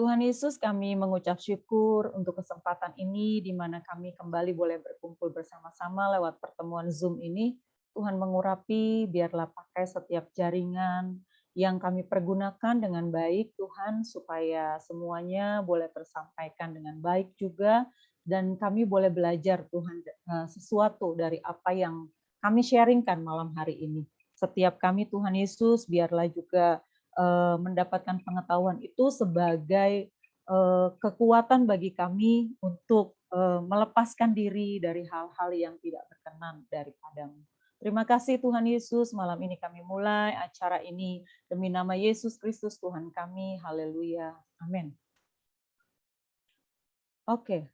Tuhan Yesus, kami mengucap syukur untuk kesempatan ini di mana kami kembali boleh berkumpul bersama-sama lewat pertemuan Zoom ini. Tuhan mengurapi, biarlah pakai setiap jaringan yang kami pergunakan dengan baik, Tuhan, supaya semuanya boleh tersampaikan dengan baik juga, dan kami boleh belajar, Tuhan, sesuatu dari apa yang kami sharingkan malam hari ini. Setiap kami, Tuhan Yesus, biarlah juga mendapatkan pengetahuan itu sebagai kekuatan bagi kami untuk melepaskan diri dari hal-hal yang tidak berkenan daripadamu. Terima kasih Tuhan Yesus, malam ini kami mulai acara ini demi nama Yesus Kristus Tuhan kami. Haleluya. Amin. Oke.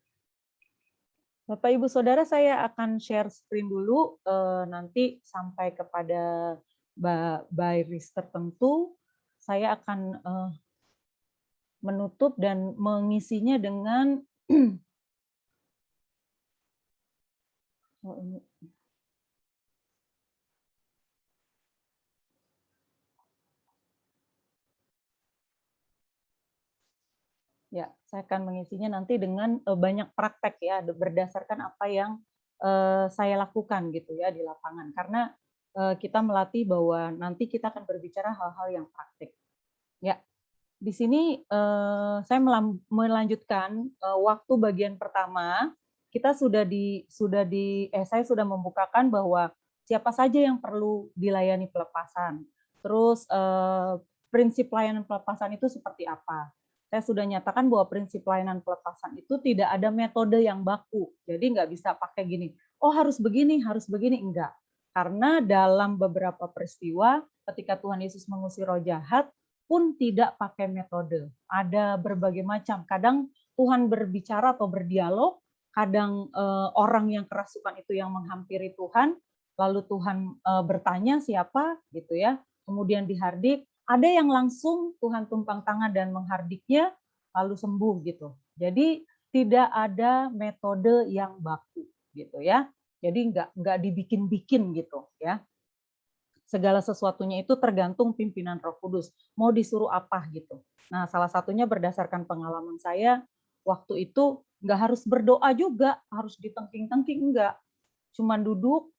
Bapak Ibu Saudara, saya akan share screen dulu nanti sampai kepada baris tertentu. Saya akan menutup dan mengisinya dengan ya, saya akan mengisinya nanti dengan banyak praktek ya, berdasarkan apa yang saya lakukan gitu ya di lapangan. Karena kita melatih bahwa nanti kita akan berbicara hal-hal yang praktik. Ya, di sini saya melanjutkan waktu bagian pertama. Kita saya sudah membukakan bahwa siapa saja yang perlu dilayani pelepasan. Terus prinsip pelayanan pelepasan itu seperti apa? Saya sudah nyatakan bahwa prinsip pelayanan pelepasan itu tidak ada metode yang baku. Jadi nggak bisa pakai gini, oh harus begini, enggak. Karena dalam beberapa peristiwa ketika Tuhan Yesus mengusir roh jahat, pun tidak pakai metode. Ada berbagai macam. Kadang Tuhan berbicara atau berdialog, kadang orang yang kerasukan itu yang menghampiri Tuhan, lalu Tuhan bertanya siapa gitu ya. Kemudian dihardik, ada yang langsung Tuhan tumpang tangan dan menghardiknya lalu sembuh gitu. Jadi tidak ada metode yang baku gitu ya. Jadi nggak dibikin-bikin gitu ya. Segala sesuatunya itu tergantung pimpinan Roh Kudus. Mau disuruh apa gitu. Nah, salah satunya berdasarkan pengalaman saya, waktu itu nggak harus berdoa juga, harus ditengking-tengking, enggak. Cuman duduk,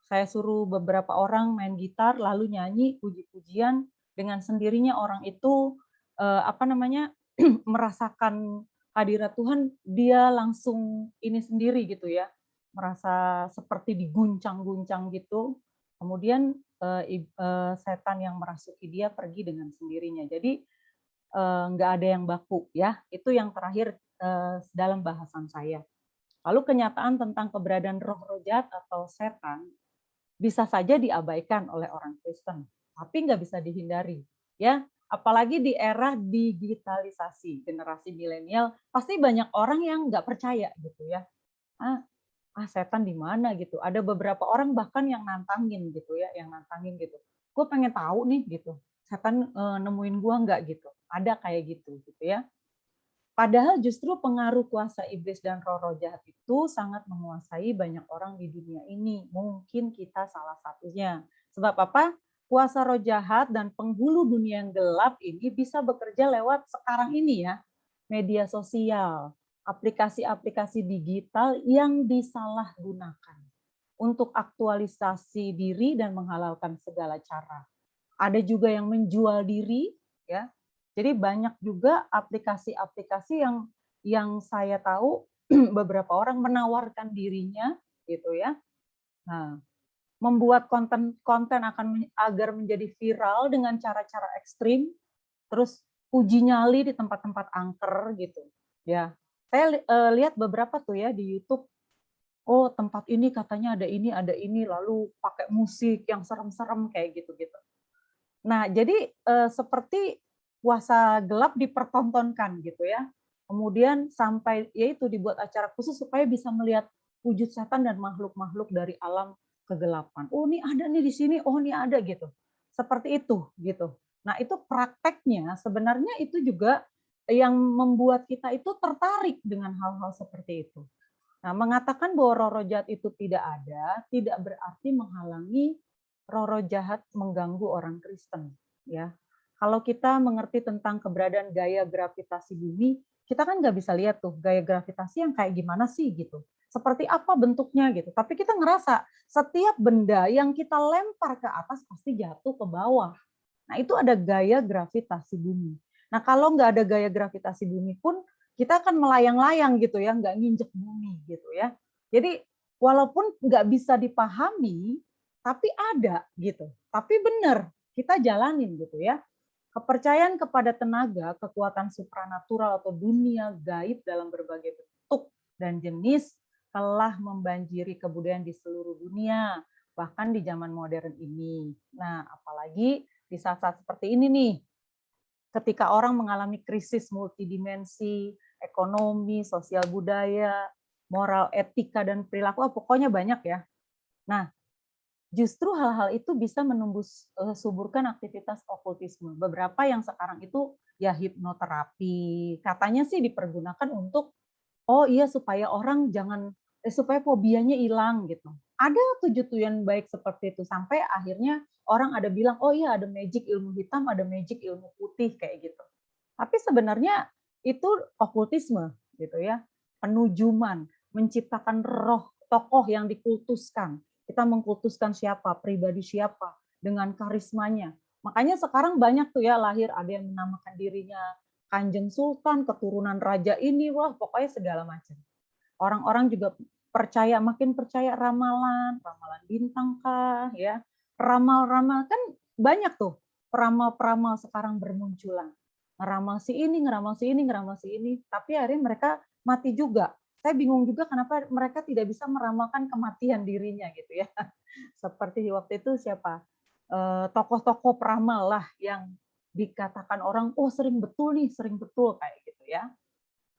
saya suruh beberapa orang main gitar, lalu nyanyi puji-pujian, dengan sendirinya orang itu merasakan hadirat Tuhan, dia langsung ini sendiri gitu ya, merasa seperti diguncang-guncang gitu. Kemudian setan yang merasuki dia pergi dengan sendirinya. Jadi nggak ada yang baku ya. Itu yang terakhir dalam bahasan saya. Lalu kenyataan tentang keberadaan roh-roh jahat atau setan bisa saja diabaikan oleh orang Kristen, tapi nggak bisa dihindari. Ya, apalagi di era digitalisasi, generasi milenial, pasti banyak orang yang nggak percaya gitu ya. Ah, setan di mana gitu. Ada beberapa orang bahkan yang nantangin gitu ya, yang nantangin gitu. Gue pengen tahu nih gitu, setan nemuin gue nggak gitu. Ada kayak gitu gitu ya. Padahal justru pengaruh kuasa iblis dan roh-roh jahat itu sangat menguasai banyak orang di dunia ini. Mungkin kita salah satunya. Sebab apa? Kuasa roh jahat dan penghulu dunia yang gelap ini bisa bekerja lewat sekarang ini ya, media sosial, aplikasi-aplikasi digital yang disalahgunakan untuk aktualisasi diri dan menghalalkan segala cara. Ada juga yang menjual diri, ya. Jadi banyak juga aplikasi-aplikasi yang saya tahu beberapa orang menawarkan dirinya, gitu ya. Nah, membuat konten agar menjadi viral dengan cara-cara ekstrim, terus uji nyali di tempat-tempat angker gitu. Ya, saya lihat beberapa tuh ya di YouTube. Oh, tempat ini katanya ada ini, lalu pakai musik yang serem-serem kayak gitu-gitu. Nah, jadi seperti kuasa gelap dipertontonkan gitu ya. Kemudian sampai yaitu dibuat acara khusus supaya bisa melihat wujud setan dan makhluk-makhluk dari alam kegelapan. Oh, ini ada nih di sini, oh ini ada gitu. Seperti itu gitu. Nah, itu prakteknya sebenarnya itu juga yang membuat kita itu tertarik dengan hal-hal seperti itu. Nah, mengatakan bahwa roh-roh jahat itu tidak ada, tidak berarti menghalangi roh-roh jahat mengganggu orang Kristen, ya. kalau kita mengerti tentang keberadaan gaya gravitasi bumi, kita kan nggak bisa lihat tuh gaya gravitasi yang kayak gimana sih gitu. Seperti apa bentuknya gitu. Tapi kita ngerasa setiap benda yang kita lempar ke atas pasti jatuh ke bawah. Nah, itu ada gaya gravitasi bumi. Nah, kalau nggak ada gaya gravitasi bumi pun, kita akan melayang-layang gitu ya, nggak nginjek bumi gitu ya. Jadi, walaupun nggak bisa dipahami, tapi ada gitu. Tapi benar, kita jalanin gitu ya. Kepercayaan kepada tenaga, kekuatan supranatural atau dunia gaib dalam berbagai bentuk dan jenis telah membanjiri kebudayaan di seluruh dunia, bahkan di zaman modern ini. Nah, apalagi di saat-saat seperti ini nih, ketika orang mengalami krisis multidimensi, ekonomi, sosial budaya, moral, etika, dan perilaku, pokoknya banyak ya. Nah, justru hal-hal itu bisa suburkan aktivitas okultisme. Beberapa yang sekarang itu ya hipnoterapi, katanya sih dipergunakan untuk oh iya supaya orang supaya fobianya hilang gitu. Ada tujuan baik seperti itu sampai akhirnya orang ada bilang, oh iya ada magic ilmu hitam, ada magic ilmu putih kayak gitu. Tapi sebenarnya itu okultisme gitu ya, penujuman, menciptakan roh tokoh yang dikultuskan. Kita mengkultuskan siapa, pribadi siapa dengan karismanya. Makanya sekarang banyak tuh ya lahir ada yang menamakan dirinya Kanjeng Sultan, keturunan raja ini, wah pokoknya segala macam. Orang-orang juga makin percaya ramalan, ramalan bintang kah, ya. Ramal-ramal kan banyak tuh peramal-peramal sekarang bermunculan. Ngeramal si ini, ngeramal si ini, ngeramal si ini, tapi akhirnya mereka mati juga. Saya bingung juga kenapa mereka tidak bisa meramalkan kematian dirinya gitu ya. Seperti waktu itu siapa? Tokoh-tokoh peramal lah yang dikatakan orang, oh sering betul nih, sering betul kayak gitu ya.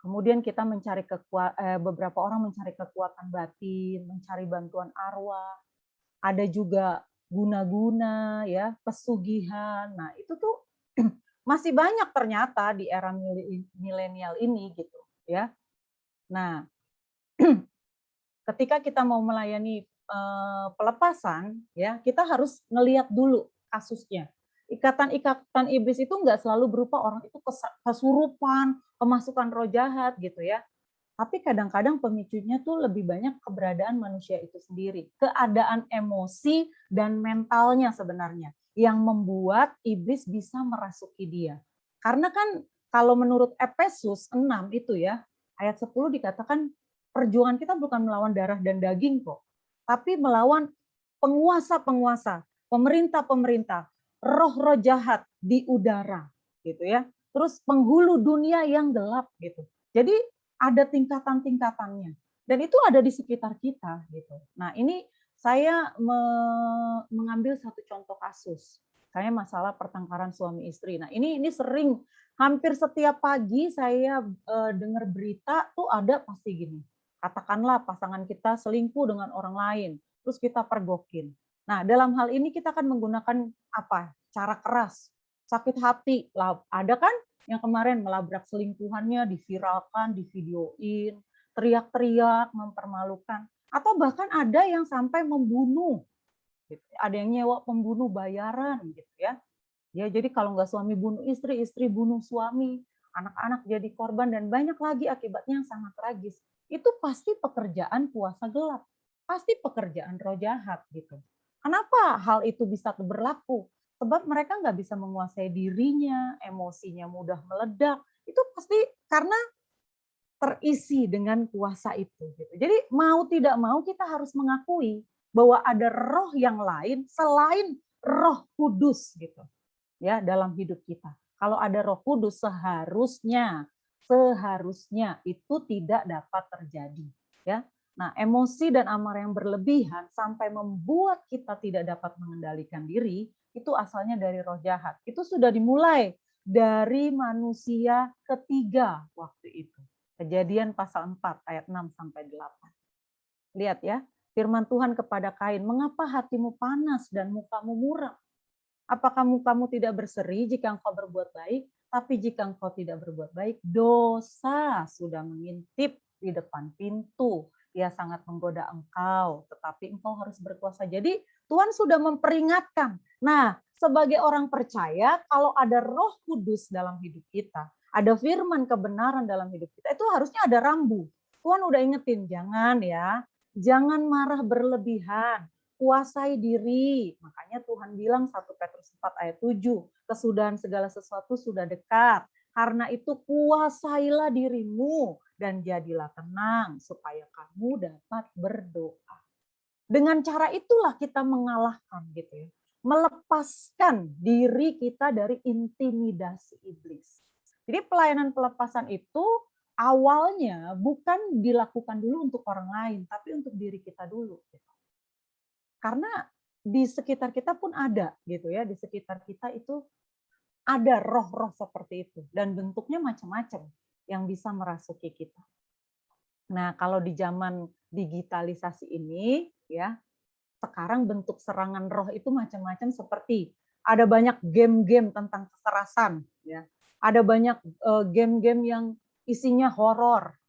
Kemudian kita beberapa orang mencari kekuatan batin, mencari bantuan arwah, ada juga guna-guna ya, pesugihan. Nah, itu tuh masih banyak ternyata di era milenial ini gitu ya. Nah, ketika kita mau melayani pelepasan ya, kita harus ngelihat dulu kasusnya. Ikatan-ikatan iblis itu nggak selalu berupa orang itu kesurupan, kemasukan roh jahat gitu ya. Tapi kadang-kadang pemicunya tuh lebih banyak keberadaan manusia itu sendiri, keadaan emosi dan mentalnya sebenarnya yang membuat iblis bisa merasuki dia. Karena kan kalau menurut Efesus 6 itu ya, ayat 10 dikatakan perjuangan kita bukan melawan darah dan daging kok, tapi melawan penguasa-penguasa, pemerintah-pemerintah, roh-roh jahat di udara gitu ya. Terus penghulu dunia yang gelap gitu. Jadi ada tingkatan-tingkatannya dan itu ada di sekitar kita gitu. Nah, ini saya mengambil satu contoh kasus. Saya masalah pertengkaran suami istri. Nah, ini sering hampir setiap pagi saya dengar berita tuh ada pasti gini. Katakanlah pasangan kita selingkuh dengan orang lain, terus kita pergokin. Nah, dalam hal ini kita akan menggunakan apa? Cara keras, sakit hati. Ada kan yang kemarin melabrak selingkuhannya, diviralkan, divideoin, teriak-teriak, mempermalukan. Atau bahkan ada yang sampai membunuh. Gitu. Ada yang nyewa pembunuh bayaran gitu ya. Ya, jadi kalau nggak suami bunuh istri, istri bunuh suami, anak-anak jadi korban, dan banyak lagi akibatnya yang sangat tragis. Itu pasti pekerjaan kuasa gelap, pasti pekerjaan roh jahat gitu. Kenapa hal itu bisa berlaku? Sebab mereka nggak bisa menguasai dirinya, emosinya mudah meledak. Itu pasti karena terisi dengan kuasa itu. Gitu. Jadi mau tidak mau kita harus mengakui bahwa ada roh yang lain selain Roh Kudus gitu ya dalam hidup kita. Kalau ada Roh Kudus seharusnya itu tidak dapat terjadi ya. Nah, emosi dan amarah yang berlebihan sampai membuat kita tidak dapat mengendalikan diri itu asalnya dari roh jahat. Itu sudah dimulai dari manusia ketiga waktu itu. Kejadian pasal 4 ayat 6 sampai 8. Lihat ya, firman Tuhan kepada Kain, "Mengapa hatimu panas dan mukamu muram? Apakah mukamu tidak berseri jika engkau berbuat baik? Tapi jika engkau tidak berbuat baik, dosa sudah mengintip di depan pintu. Ia sangat menggoda engkau, tetapi engkau harus berkuasa." Jadi Tuhan sudah memperingatkan. Nah, sebagai orang percaya, kalau ada Roh Kudus dalam hidup kita, ada firman kebenaran dalam hidup kita, itu harusnya ada rambu. Tuhan udah ingetin, jangan ya, jangan marah berlebihan, kuasai diri. Makanya Tuhan bilang 1 Petrus 4 ayat 7, kesudahan segala sesuatu sudah dekat. Karena itu kuasailah dirimu dan jadilah tenang supaya kamu dapat berdoa. Dengan cara itulah kita mengalahkan gitu ya. Melepaskan diri kita dari intimidasi iblis. Jadi pelayanan pelepasan itu awalnya bukan dilakukan dulu untuk orang lain, tapi untuk diri kita dulu. Gitu. Karena di sekitar kita pun ada gitu ya, di sekitar kita itu ada roh-roh seperti itu dan bentuknya macam-macam yang bisa merasuki kita. Nah, kalau di zaman digitalisasi ini ya, sekarang bentuk serangan roh itu macam-macam seperti ada banyak game-game tentang kekerasan ya. Ada banyak game-game yang isinya horor,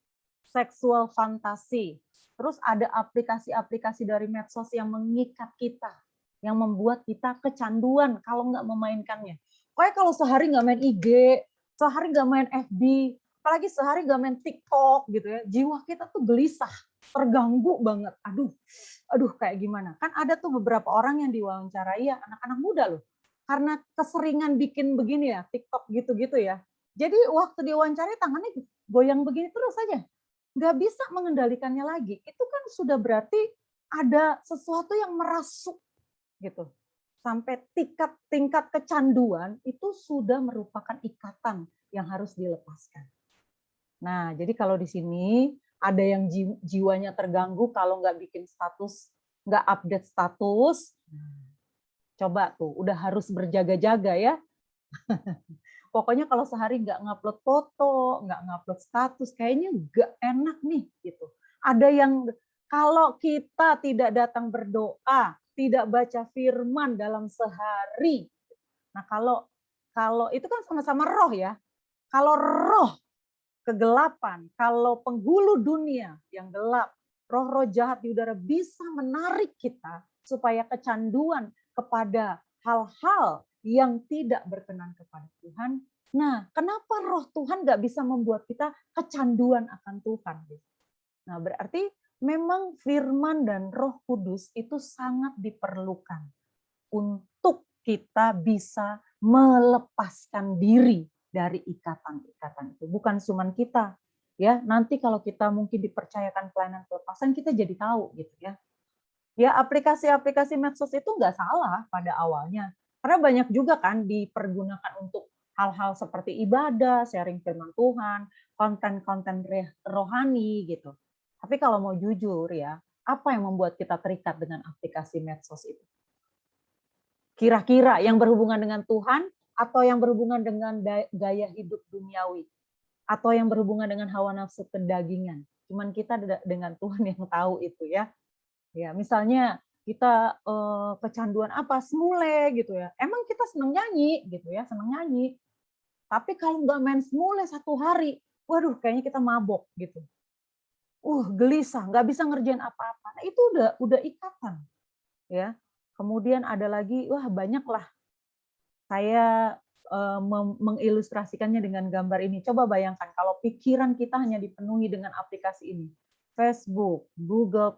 seksual fantasi. Terus ada aplikasi-aplikasi dari medsos yang mengikat kita, yang membuat kita kecanduan kalau nggak memainkannya. Pokoknya kalau sehari nggak main IG, sehari nggak main FB, apalagi sehari nggak main TikTok gitu ya, jiwa kita tuh gelisah, terganggu banget. Aduh kayak gimana? Kan ada tuh beberapa orang yang diwawancarai ya, anak-anak muda loh. Karena keseringan bikin begini ya, TikTok gitu-gitu ya. Jadi waktu diwawancarai tangannya goyang begini terus aja. Nggak bisa mengendalikannya lagi. Itu kan sudah berarti ada sesuatu yang merasuk gitu. Sampai tingkat kecanduan itu sudah merupakan ikatan yang harus dilepaskan. Nah, jadi kalau di sini ada yang jiwanya terganggu kalau nggak bikin status, nggak update status, coba tuh, udah harus berjaga-jaga ya. Pokoknya kalau sehari nggak ngupload foto, nggak ngupload status, kayaknya nggak enak nih gitu. Ada yang kalau kita tidak datang berdoa, tidak baca firman dalam sehari. Nah, kalau itu kan sama-sama roh ya. Kalau roh kegelapan, kalau penghulu dunia yang gelap, roh-roh jahat di udara bisa menarik kita supaya kecanduan kepada hal-hal yang tidak berkenan kepada Tuhan. Nah, kenapa roh Tuhan nggak bisa membuat kita kecanduan akan Tuhan? Nah, berarti memang firman dan Roh Kudus itu sangat diperlukan untuk kita bisa melepaskan diri dari ikatan-ikatan itu. Bukan cuma kita, ya. Nanti kalau kita mungkin dipercayakan pelayanan pelepasan, kita jadi tahu gitu ya. Ya, aplikasi-aplikasi medsos itu nggak salah pada awalnya. Karena banyak juga kan dipergunakan untuk hal-hal seperti ibadah, sharing firman Tuhan, konten-konten rohani gitu. Tapi kalau mau jujur ya, apa yang membuat kita terikat dengan aplikasi medsos itu? Kira-kira yang berhubungan dengan Tuhan atau yang berhubungan dengan gaya hidup duniawi? Atau yang berhubungan dengan hawa nafsu kedagingan? Cuman kita dengan Tuhan yang tahu itu ya. Ya, misalnya kita kecanduan apa? Semule gitu ya. Emang kita senang nyanyi gitu ya, senang nyanyi. Tapi kalau nggak main semule 1 hari, waduh kayaknya kita mabok gitu. Gelisah, nggak bisa ngerjain apa-apa. Nah, itu udah ikatan, ya. Kemudian ada lagi, banyaklah. Saya mengilustrasikannya dengan gambar ini. Coba bayangkan kalau pikiran kita hanya dipenuhi dengan aplikasi ini. Facebook, Google+,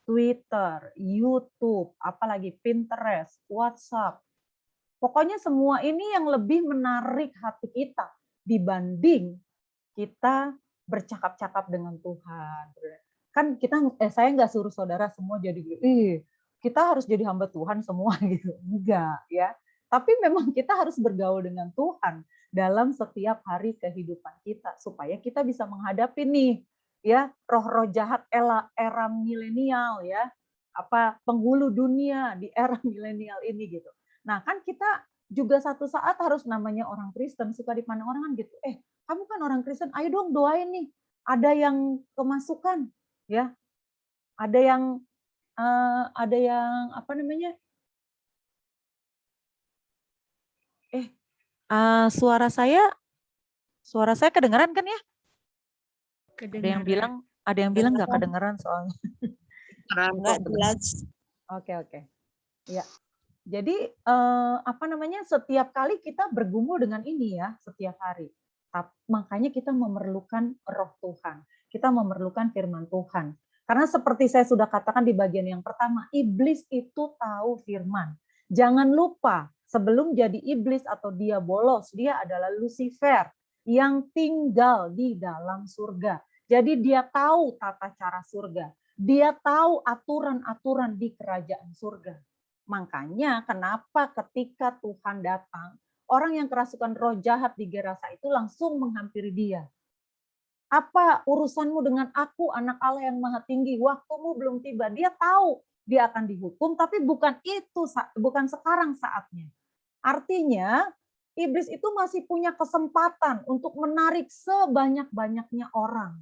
Twitter, YouTube, apalagi Pinterest, WhatsApp. Pokoknya semua ini yang lebih menarik hati kita dibanding kita bercakap-cakap dengan Tuhan. Kan saya nggak suruh saudara semua jadi, kita harus jadi hamba Tuhan semua gitu. Enggak ya. Tapi memang kita harus bergaul dengan Tuhan dalam setiap hari kehidupan kita supaya kita bisa menghadapi nih ya roh-roh jahat era milenial ya. Penghulu dunia di era milenial ini gitu. Nah, kan kita juga satu saat harus namanya orang Kristen suka dipandang orang kan gitu. Kamu kan orang Kristen, ayo dong doain nih. Ada yang kemasukan, ya. Ada yang apa namanya? Suara saya kedengaran kan ya? Kedengaran. Ada yang bilang nggak kedengaran soalnya. Nggak jelas. Oke. Ya. Jadi apa namanya, setiap kali kita bergumul dengan ini ya, setiap hari. Makanya kita memerlukan Roh Tuhan. Kita memerlukan firman Tuhan. Karena seperti saya sudah katakan di bagian yang pertama, iblis itu tahu firman. Jangan lupa, sebelum jadi iblis atau dia bolos, dia adalah Lucifer yang tinggal di dalam surga. Jadi dia tahu tata cara surga. Dia tahu aturan-aturan di kerajaan surga. Makanya kenapa ketika Tuhan datang, orang yang kerasukan roh jahat di Gerasa itu langsung menghampiri dia. Apa urusanmu dengan aku, anak Allah yang maha tinggi? Waktumu belum tiba. Dia tahu dia akan dihukum, tapi bukan sekarang saatnya. Artinya, iblis itu masih punya kesempatan untuk menarik sebanyak-banyaknya orang,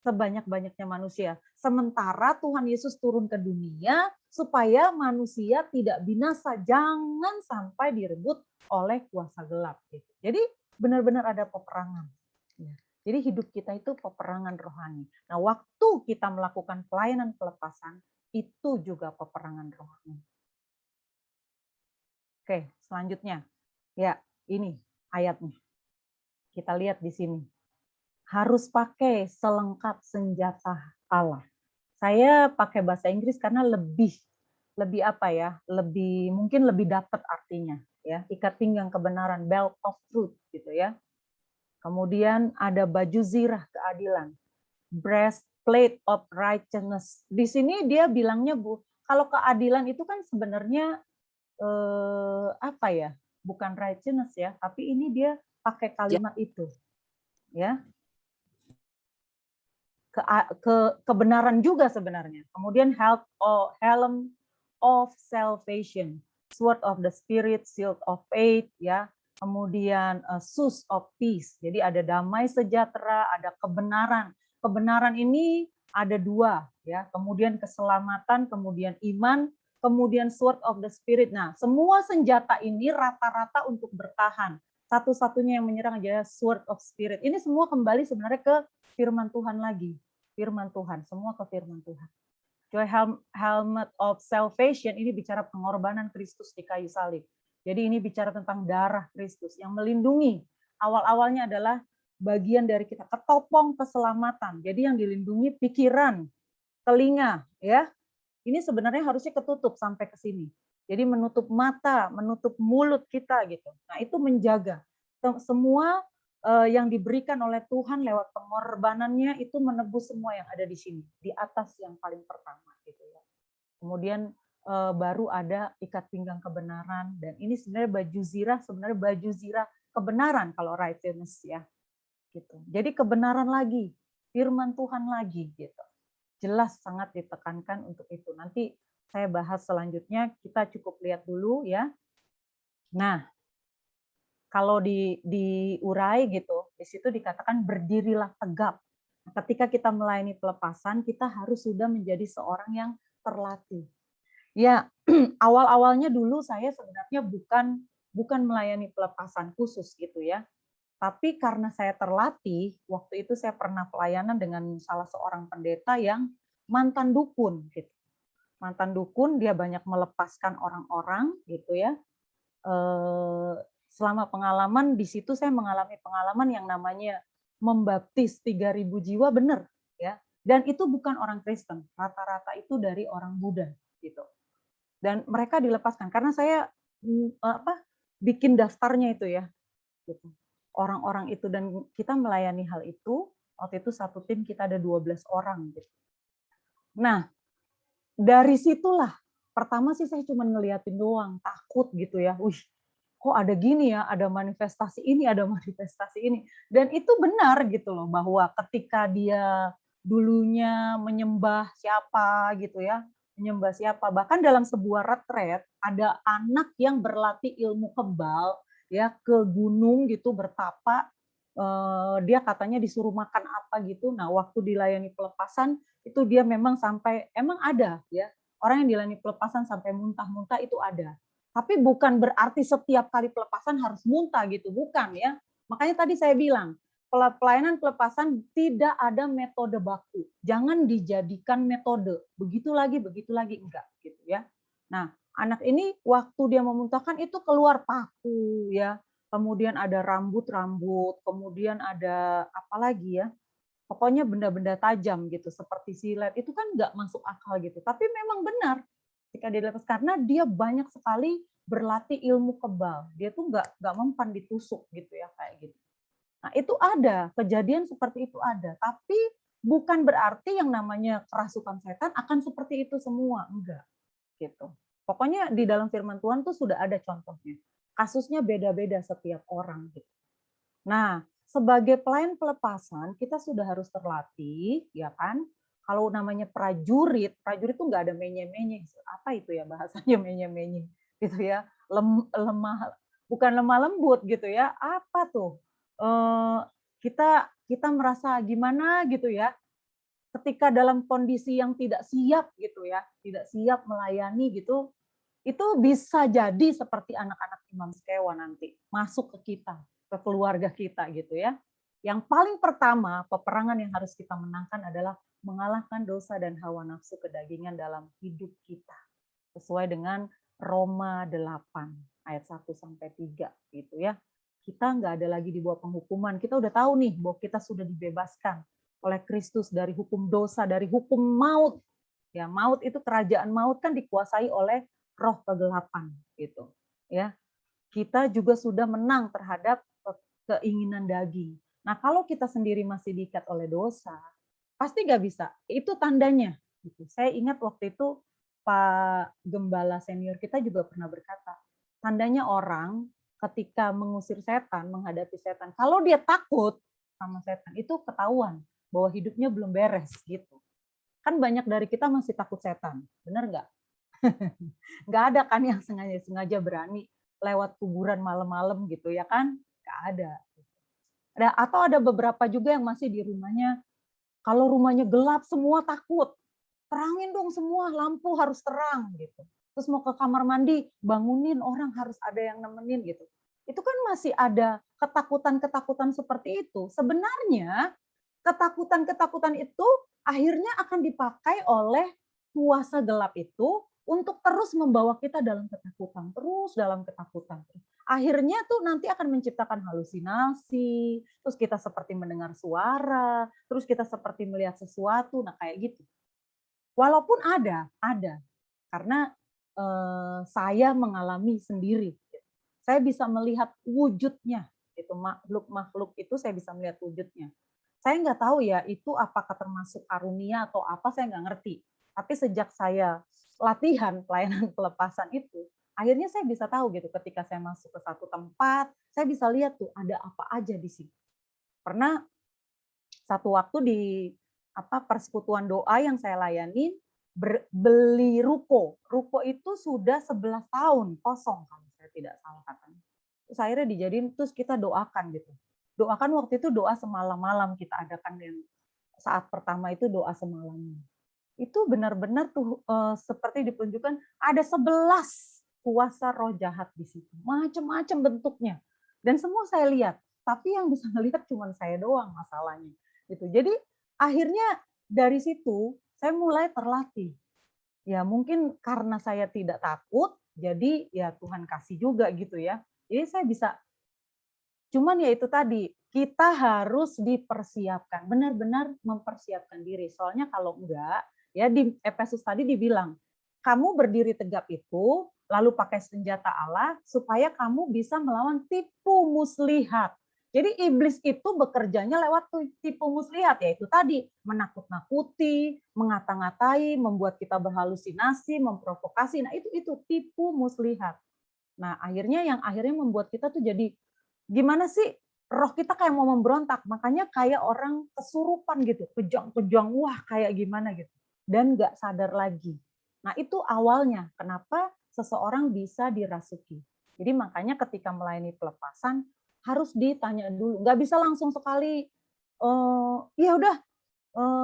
sebanyak-banyaknya manusia. Sementara Tuhan Yesus turun ke dunia supaya manusia tidak binasa, jangan sampai direbut oleh kuasa gelap. Jadi benar-benar ada peperangan. Jadi hidup kita itu peperangan rohani. Nah, waktu kita melakukan pelayanan pelepasan, itu juga peperangan rohani. Oke, selanjutnya. Ya, ini ayatnya. Kita lihat di sini. Harus pakai selengkap senjata Allah. Saya pakai bahasa Inggris karena lebih apa ya? Mungkin lebih dapat artinya ya. Ikat pinggang kebenaran, belt of truth gitu ya. Kemudian ada baju zirah keadilan, breastplate of righteousness. Di sini dia bilangnya kalau keadilan itu kan sebenarnya apa ya? Bukan righteousness ya, tapi ini dia pakai kalimat itu, ya. Kebenaran juga sebenarnya. Kemudian helm of salvation, sword of the spirit, shield of faith, ya. Kemudian shoes of peace. Jadi ada damai sejahtera, ada kebenaran. Kebenaran ini ada dua, ya. Kemudian keselamatan, kemudian iman, kemudian sword of the spirit. Nah, semua senjata ini rata-rata untuk bertahan. Satu-satunya yang menyerang adalah sword of spirit. Ini semua kembali sebenarnya ke firman Tuhan lagi. Firman Tuhan, semua ke firman Tuhan. Joy helmet of salvation ini bicara pengorbanan Kristus di kayu salib. Jadi ini bicara tentang darah Kristus yang melindungi. Awal-awalnya adalah bagian dari kita, ketopong keselamatan. Jadi yang dilindungi pikiran, telinga, ya. Ini sebenarnya harusnya ketutup sampai ke sini. Jadi menutup mata, menutup mulut kita gitu. Nah, itu menjaga semua yang diberikan oleh Tuhan lewat pengorbanannya itu menebus semua yang ada di sini, di atas yang paling pertama gitu ya. Kemudian baru ada ikat pinggang kebenaran, dan ini sebenarnya baju zirah kebenaran kalau righteousness ya. Gitu. Jadi kebenaran lagi, firman Tuhan lagi gitu. Jelas sangat ditekankan untuk itu. Nanti saya bahas selanjutnya, kita cukup lihat dulu ya. Nah, kalau diurai gitu, di situ dikatakan berdirilah tegap. Ketika kita melayani pelepasan, kita harus sudah menjadi seorang yang terlatih. Ya, awal-awalnya dulu saya sebenarnya bukan melayani pelepasan khusus gitu ya. Tapi karena saya terlatih, waktu itu saya pernah pelayanan dengan salah seorang pendeta yang mantan dukun gitu. Mantan dukun, dia banyak melepaskan orang-orang gitu ya. Selama pengalaman di situ saya mengalami pengalaman yang namanya membaptis 3.000 jiwa, benar ya. Dan itu bukan orang Kristen, rata-rata itu dari orang Buddha gitu. Dan mereka dilepaskan karena saya bikin daftarnya itu ya. Gitu. Orang-orang itu, dan kita melayani hal itu. Waktu itu satu tim kita ada 12 orang gitu. Nah, dari situlah pertama sih saya cuma ngeliatin doang, takut gitu ya. Wih, kok ada gini ya, ada manifestasi ini, ada manifestasi ini. Dan itu benar gitu loh, bahwa ketika dia dulunya menyembah siapa gitu ya, menyembah siapa. Bahkan dalam sebuah retret ada anak yang berlatih ilmu kebal ya, ke gunung gitu bertapa. Dia katanya disuruh makan apa gitu. Nah, waktu dilayani pelepasan itu dia memang emang ada ya, orang yang dilayani pelepasan sampai muntah-muntah itu ada. Tapi bukan berarti setiap kali pelepasan harus muntah gitu, bukan ya. Makanya tadi saya bilang, pelayanan pelepasan tidak ada metode baku. Jangan dijadikan metode begitu lagi enggak gitu ya. Nah, Anak ini waktu dia memuntahkan itu keluar paku ya, kemudian ada rambut-rambut, kemudian ada apa lagi ya, pokoknya benda-benda tajam gitu seperti silet, itu kan nggak masuk akal gitu. Tapi memang benar ketika dia dilepas karena dia banyak sekali berlatih ilmu kebal. Dia tuh nggak mempan ditusuk gitu ya kayak gitu. Nah, itu ada, kejadian seperti itu ada, tapi bukan berarti yang namanya kerasukan setan akan seperti itu semua, enggak, gitu. Pokoknya di dalam firman Tuhan tuh sudah ada contohnya. Kasusnya beda-beda setiap orang gitu. Nah, sebagai pelayan pelepasan kita sudah harus terlatih, ya kan? Kalau namanya prajurit, prajurit itu nggak ada menye-menye. Apa itu ya bahasanya menye-menye? Gitu ya. Lemah, bukan lemah lembut gitu ya. Apa tuh? Eh, kita kita merasa gimana gitu ya ketika dalam kondisi yang tidak siap gitu ya, tidak siap melayani gitu, itu bisa jadi seperti anak-anak Imam Skewa nanti, masuk ke kita, ke keluarga kita gitu ya. Yang paling pertama, peperangan yang harus kita menangkan adalah mengalahkan dosa dan hawa nafsu kedagingan dalam hidup kita. Sesuai dengan Roma 8 ayat 1 sampai 3 gitu ya. Kita nggak ada lagi di bawah penghukuman. Kita udah tahu nih bahwa kita sudah dibebaskan oleh Kristus dari hukum dosa, dari hukum maut. Ya, maut itu kerajaan maut kan dikuasai oleh roh kegelapan gitu. Ya, kita juga sudah menang terhadap keinginan daging. Nah, kalau kita sendiri masih diikat oleh dosa, pasti nggak bisa. Itu tandanya. Gitu. Saya ingat waktu itu Pak Gembala senior kita juga pernah berkata, tandanya orang ketika mengusir setan, menghadapi setan, kalau dia takut sama setan, itu ketahuan bahwa hidupnya belum beres gitu. Kan banyak dari kita masih takut setan, benar nggak? Nggak ada kan yang sengaja berani lewat kuburan malam-malam gitu ya kan? Nggak ada. Atau ada beberapa juga yang masih di rumahnya, kalau rumahnya gelap semua takut. Terangin dong semua, lampu harus terang gitu. Terus mau ke kamar mandi, bangunin orang harus ada yang nemenin gitu. Itu kan masih ada ketakutan-ketakutan seperti itu. Sebenarnya ketakutan-ketakutan itu akhirnya akan dipakai oleh kuasa gelap itu untuk terus membawa kita dalam ketakutan, terus dalam ketakutan. Akhirnya tuh nanti akan menciptakan halusinasi, terus kita seperti mendengar suara, terus kita seperti melihat sesuatu, nah kayak gitu. Walaupun ada. Karena saya mengalami sendiri. Saya bisa melihat wujudnya, itu makhluk-makhluk itu saya bisa melihat wujudnya. Saya nggak tahu ya itu apakah termasuk karunia atau apa saya nggak ngerti. Tapi sejak saya latihan pelayanan pelepasan itu, akhirnya saya bisa tahu gitu ketika saya masuk ke satu tempat, saya bisa lihat tuh ada apa aja di situ. Pernah satu waktu di persekutuan doa yang saya layani beli ruko. Ruko itu sudah 11 tahun kosong kalau saya tidak salah katanya. Terus akhirnya dijadiin terus kita doakan gitu. Doakan waktu itu doa semalam-malam kita adakan yang saat pertama itu doa semalam. Itu benar-benar tuh seperti ditunjukkan ada 11 kuasa roh jahat di situ. Macam-macam bentuknya. Dan semua saya lihat, tapi yang bisa melihat cuma saya doang masalahnya. Gitu. Jadi akhirnya dari situ saya mulai terlatih. Ya mungkin karena saya tidak takut, jadi ya Tuhan kasih juga gitu ya. Jadi saya bisa, cuman ya itu tadi, kita harus dipersiapkan, benar-benar mempersiapkan diri. Soalnya kalau enggak, ya di Efesus tadi dibilang, kamu berdiri tegap itu, lalu pakai senjata Allah, supaya kamu bisa melawan tipu muslihat. Jadi iblis itu bekerjanya lewat tipu muslihat, yaitu tadi menakut-nakuti, mengata-ngatai, membuat kita berhalusinasi, memprovokasi. Nah itu tipu muslihat. Nah akhirnya membuat kita tuh jadi gimana sih roh kita kayak mau memberontak, makanya kayak orang kesurupan gitu, kejang-kejang, wah kayak gimana gitu, dan nggak sadar lagi. Nah itu awalnya kenapa seseorang bisa dirasuki. Jadi makanya ketika melayani pelepasan harus ditanya dulu, nggak bisa langsung sekali, ya udah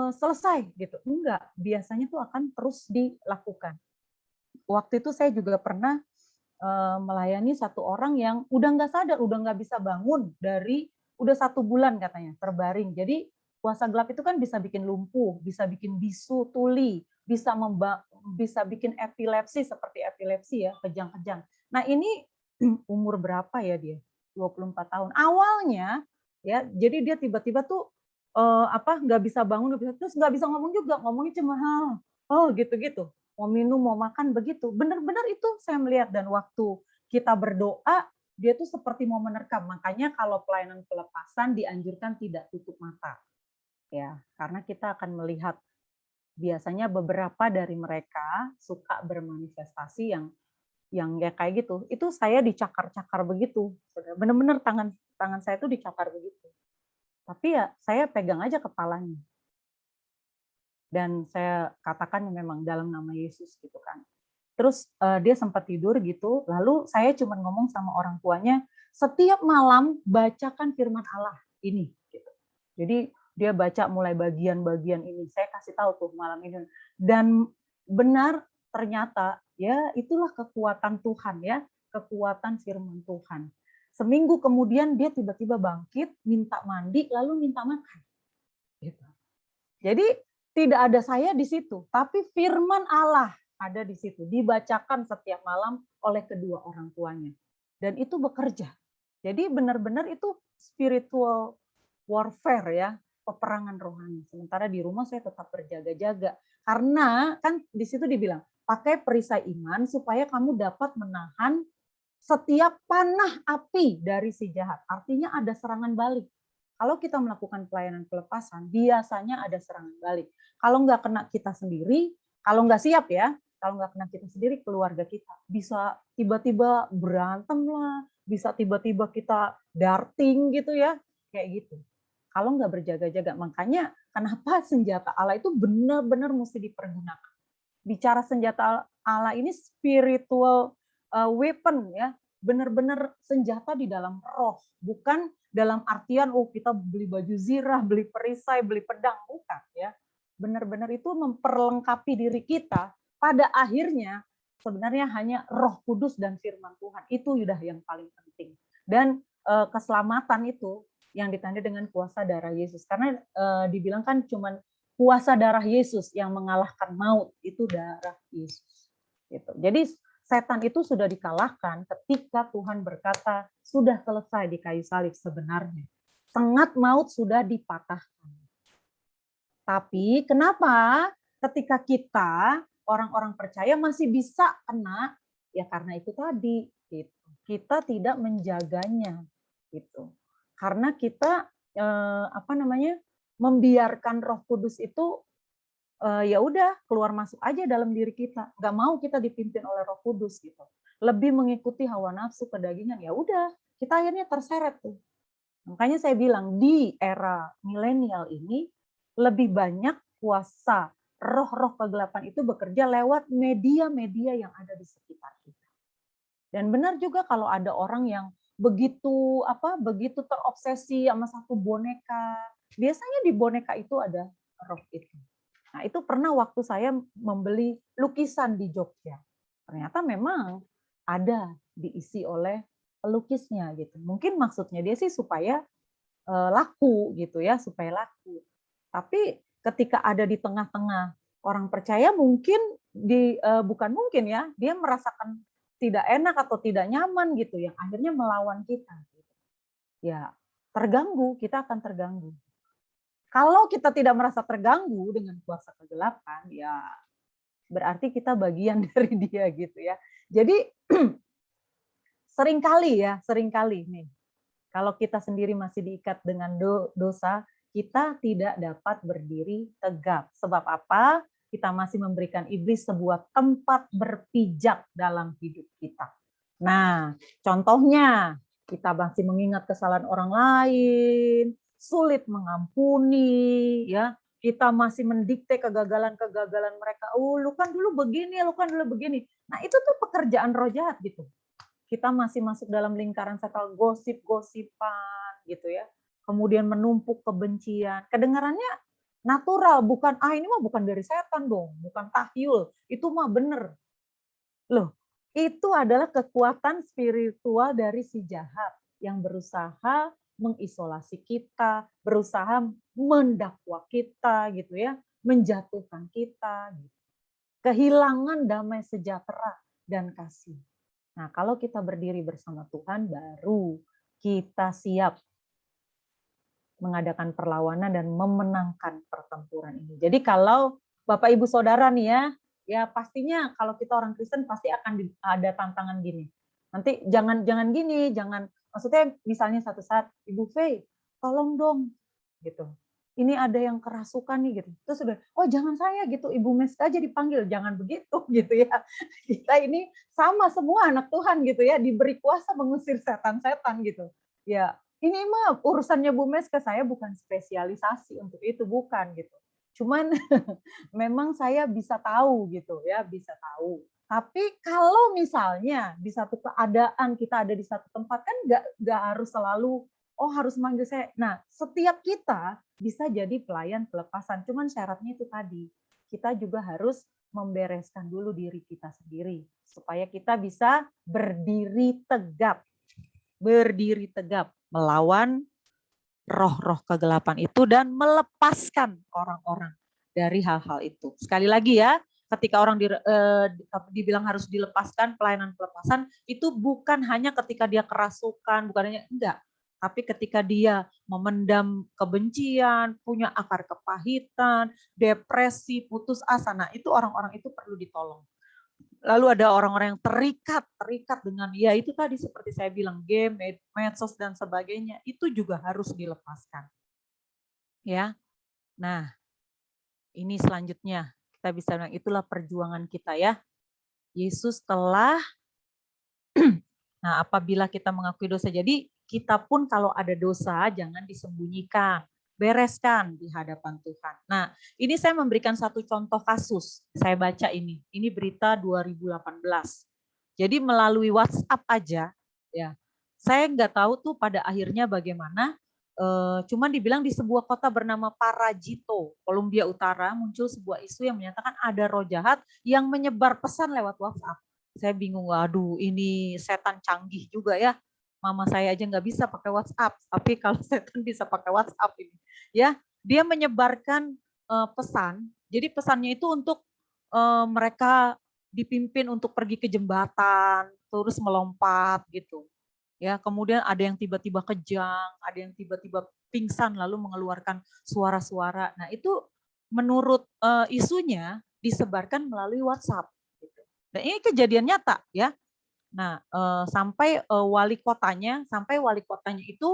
selesai gitu, enggak. Biasanya tuh akan terus dilakukan. Waktu itu saya juga pernah melayani satu orang yang udah nggak sadar, udah nggak bisa bangun dari udah 1 bulan katanya terbaring. Jadi kuasa gelap itu kan bisa bikin lumpuh, bisa bikin bisu, tuli, bisa bikin epilepsi seperti epilepsi ya, kejang-kejang. Nah, ini umur berapa ya dia? 24 tahun. Awalnya ya, jadi dia tiba-tiba tuh nggak bisa bangun, terus nggak bisa ngomong juga, ngomongnya cuma oh gitu-gitu. Mau minum, mau makan begitu. Benar-benar itu saya melihat, dan waktu kita berdoa, dia tuh seperti mau menerkam. Makanya kalau pelayanan pelepasan dianjurkan tidak tutup mata. Ya, karena kita akan melihat biasanya beberapa dari mereka suka bermanifestasi yang ya kayak gitu. Itu saya dicakar-cakar begitu. Benar-benar tangan tangan saya tuh dicakar begitu. Tapi ya saya pegang aja kepalanya. Dan saya katakan memang dalam nama Yesus gitu kan. Terus dia sempat tidur gitu, lalu saya cuma ngomong sama orang tuanya, setiap malam bacakan firman Allah ini. Gitu. Jadi dia baca mulai bagian-bagian ini. Saya kasih tahu tuh malam ini. Dan benar ternyata ya itulah kekuatan Tuhan ya, kekuatan firman Tuhan. Seminggu kemudian dia tiba-tiba bangkit, minta mandi, lalu minta makan. Gitu. Jadi tidak ada saya di situ, tapi firman Allah ada di situ, dibacakan setiap malam oleh kedua orang tuanya. Dan itu bekerja. Jadi benar-benar itu spiritual warfare ya, peperangan rohani. Sementara di rumah saya tetap berjaga-jaga. Karena kan di situ dibilang, pakai perisai iman supaya kamu dapat menahan setiap panah api dari si jahat. Artinya ada serangan balik. Kalau kita melakukan pelayanan pelepasan, biasanya ada serangan balik. Kalau nggak kena kita sendiri, kalau nggak siap ya, kalau nggak kena kita sendiri, keluarga kita bisa tiba-tiba berantem lah, bisa tiba-tiba kita darting gitu ya, kayak gitu. Kalau nggak berjaga-jaga, makanya kenapa senjata Allah itu benar-benar mesti dipergunakan. Bicara senjata Allah ini spiritual weapon ya, benar-benar senjata di dalam roh, bukan dalam artian kita beli baju zirah, beli perisai, beli pedang, bukan ya. Benar-benar itu memperlengkapi diri kita. Pada akhirnya sebenarnya hanya Roh Kudus dan firman Tuhan. Itu sudah yang paling penting. Dan keselamatan itu yang ditandai dengan kuasa darah Yesus. Karena dibilang kan cuman kuasa darah Yesus yang mengalahkan maut, itu darah Yesus. Gitu. Jadi setan itu sudah dikalahkan ketika Tuhan berkata, sudah selesai di kayu salib sebenarnya. Sengat maut sudah dipatahkan. Tapi kenapa ketika kita, orang-orang percaya masih bisa kena, ya karena itu tadi. Gitu. Kita tidak menjaganya. Gitu. Karena kita membiarkan Roh Kudus itu ya udah keluar masuk aja dalam diri kita, nggak mau kita dipimpin oleh Roh Kudus gitu, lebih mengikuti hawa nafsu kedagingan, ya udah kita akhirnya terseret tuh. Makanya saya bilang di era milenial ini lebih banyak kuasa roh-roh kegelapan itu bekerja lewat media-media yang ada di sekitar kita. Dan benar juga kalau ada orang yang begitu terobsesi sama satu boneka, biasanya di boneka itu ada roh itu. Nah, itu pernah waktu saya membeli lukisan di Jogja. Ternyata memang ada diisi oleh pelukisnya gitu. Mungkin maksudnya dia sih supaya laku gitu ya, supaya laku. Tapi ketika ada di tengah-tengah orang percaya mungkin bukan mungkin ya, dia merasakan tidak enak atau tidak nyaman gitu yang akhirnya melawan kita. Ya, terganggu, kita akan terganggu. Kalau kita tidak merasa terganggu dengan kuasa kegelapan, ya berarti kita bagian dari dia gitu ya. Jadi seringkali nih, kalau kita sendiri masih diikat dengan dosa, kita tidak dapat berdiri tegak. Sebab apa? Kita masih memberikan iblis sebuah tempat berpijak dalam hidup kita. Nah, contohnya kita masih mengingat kesalahan orang lain, sulit mengampuni, ya. Kita masih mendikte kegagalan-kegagalan mereka. Oh, lu kan dulu begini, lu kan dulu begini. Nah, itu tuh pekerjaan roh jahat gitu. Kita masih masuk dalam lingkaran setel gosip-gosipan gitu ya. Kemudian menumpuk kebencian. Kedengarannya natural, bukan ini mah bukan dari setan dong, bukan tahyul. Itu mah bener. Loh, itu adalah kekuatan spiritual dari si jahat yang berusaha mengisolasi kita, berusaha mendakwa kita gitu ya, menjatuhkan kita gitu. kehilangan damai sejahtera dan kasih. Nah, kalau kita berdiri bersama Tuhan, baru kita siap mengadakan perlawanan dan memenangkan pertempuran ini. Jadi kalau Bapak Ibu Saudara nih ya pastinya kalau kita orang Kristen pasti akan ada tantangan gini. Nanti jangan gini, maksudnya misalnya satu saat Ibu Fei, tolong dong gitu. Ini ada yang kerasukan nih gitu. Terus udah, oh jangan saya gitu, Ibu Mes aja dipanggil, jangan begitu gitu ya. Kita ini sama semua anak Tuhan gitu ya, diberi kuasa mengusir setan-setan gitu. Ya, ini mah urusannya Bu Mes, ke saya bukan spesialisasi untuk itu, bukan gitu. Cuman memang saya bisa tahu gitu ya, bisa tahu. Tapi kalau misalnya di satu keadaan kita ada di satu tempat kan nggak harus selalu oh harus manggil saya. Nah, setiap kita bisa jadi pelayan pelepasan. Cuman syaratnya itu tadi, kita juga harus membereskan dulu diri kita sendiri supaya kita bisa berdiri tegap melawan roh-roh kegelapan itu dan melepaskan orang-orang dari hal-hal itu. Sekali lagi ya, ketika orang dibilang harus dilepaskan, pelayanan pelepasan itu bukan hanya ketika dia kerasukan, bukan hanya enggak, tapi ketika dia memendam kebencian, punya akar kepahitan, depresi, putus asa, nah itu orang-orang itu perlu ditolong. Lalu ada orang-orang yang terikat dengan ya itu tadi seperti saya bilang game, medsos dan sebagainya itu juga harus dilepaskan. Ya. Nah, ini selanjutnya kita bisa bilang itulah perjuangan kita ya. Yesus telah nah apabila kita mengakui dosa, jadi kita pun kalau ada dosa jangan disembunyikan, bereskan di hadapan Tuhan. Nah, ini saya memberikan satu contoh kasus. Saya baca ini berita 2018. Jadi melalui WhatsApp aja, ya. Saya nggak tahu tuh pada akhirnya bagaimana. Cuman dibilang di sebuah kota bernama Parajito, Kolombia Utara, muncul sebuah isu yang menyatakan ada roh jahat yang menyebar pesan lewat WhatsApp. Saya bingung, waduh ini setan canggih juga ya. Mama saya aja nggak bisa pakai WhatsApp, tapi kalau setan bisa pakai WhatsApp ini, ya dia menyebarkan pesan. Jadi pesannya itu untuk mereka dipimpin untuk pergi ke jembatan, terus melompat gitu. Ya, kemudian ada yang tiba-tiba kejang, ada yang tiba-tiba pingsan lalu mengeluarkan suara-suara. Nah, itu menurut isunya disebarkan melalui WhatsApp gitu. Dan ini kejadian nyata ya. Nah, sampai wali kotanya itu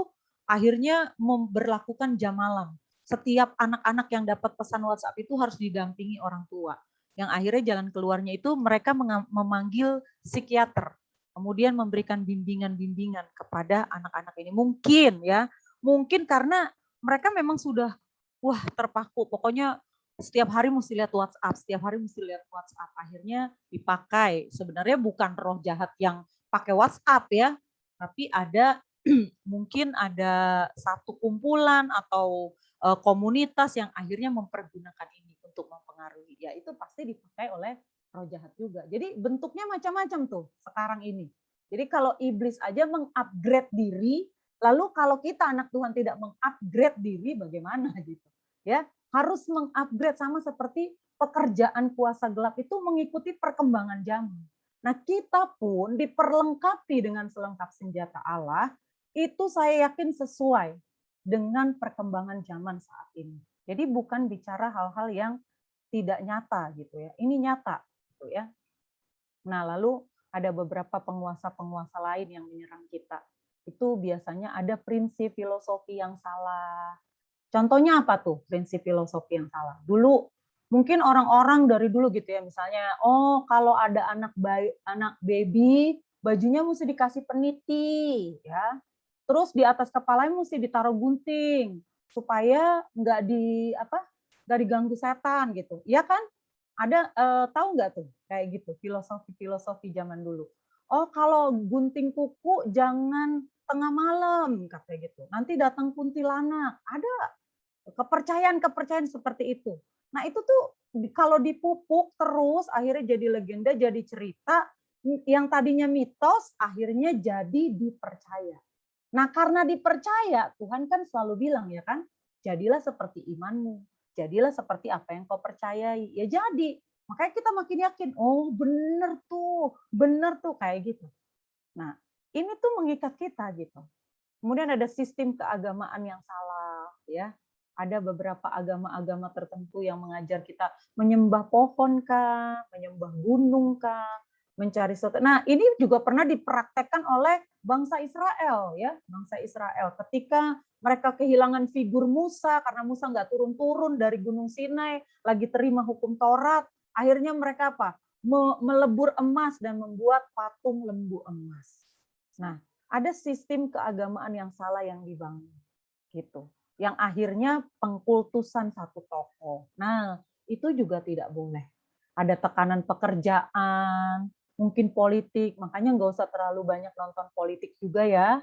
akhirnya memberlakukan jam malam. Setiap anak-anak yang dapat pesan WhatsApp itu harus didampingi orang tua. Yang akhirnya jalan keluarnya itu mereka memanggil psikiater, kemudian memberikan bimbingan-bimbingan kepada anak-anak ini. Mungkin karena mereka memang sudah terpaku, pokoknya setiap hari mesti lihat WhatsApp, akhirnya dipakai. Sebenarnya bukan roh jahat yang pakai WhatsApp ya, tapi ada mungkin ada satu kumpulan atau komunitas yang akhirnya mempergunakan ini untuk mempengaruhi. Ya itu pasti dipakai oleh roh jahat juga. Jadi bentuknya macam-macam tuh sekarang ini. Jadi kalau iblis aja mengupgrade diri, lalu kalau kita anak Tuhan tidak mengupgrade diri bagaimana gitu. Ya, harus mengupgrade sama seperti pekerjaan kuasa gelap itu mengikuti perkembangan zaman. Nah, kita pun diperlengkapi dengan selengkap senjata Allah, itu saya yakin sesuai dengan perkembangan zaman saat ini. Jadi bukan bicara hal-hal yang tidak nyata gitu ya. Ini nyata gitu ya. Nah, lalu ada beberapa penguasa-penguasa lain yang menyerang kita. Itu biasanya ada prinsip filosofi yang salah. Contohnya apa tuh prinsip filosofi yang salah? Dulu mungkin orang-orang dari dulu gitu ya, misalnya, oh kalau ada anak baby, bajunya mesti dikasih peniti, ya. Terus di atas kepalanya mesti ditaruh gunting supaya nggak diganggu setan gitu, ya kan? Ada tahu nggak tuh kayak gitu filosofi zaman dulu? Oh kalau gunting kuku jangan tengah malam katanya gitu. Nanti datang kuntilanak. Ada kepercayaan-kepercayaan seperti itu. Nah itu tuh kalau dipupuk terus akhirnya jadi legenda, jadi cerita, yang tadinya mitos akhirnya jadi dipercaya. Nah karena dipercaya, Tuhan kan selalu bilang ya kan, jadilah seperti imanmu, jadilah seperti apa yang kau percayai. Ya jadi, Makanya kita makin yakin, oh bener tuh kayak gitu. Nah, ini tuh mengikat kita gitu. Kemudian ada sistem keagamaan yang salah, ya. Ada beberapa agama-agama tertentu yang mengajar kita menyembah pohon kah, menyembah gunung kah, mencari sesuatu. Nah, ini juga pernah dipraktekkan oleh bangsa Israel, ya, bangsa Israel. Ketika mereka kehilangan figur Musa karena Musa nggak turun-turun dari Gunung Sinai, lagi terima hukum Taurat, akhirnya mereka apa? Melebur emas dan membuat patung lembu emas. Nah, ada sistem keagamaan yang salah yang dibangun gitu. Yang akhirnya pengkultusan satu tokoh. Nah, itu juga tidak boleh. Ada tekanan pekerjaan, mungkin politik, makanya nggak usah terlalu banyak nonton politik juga ya.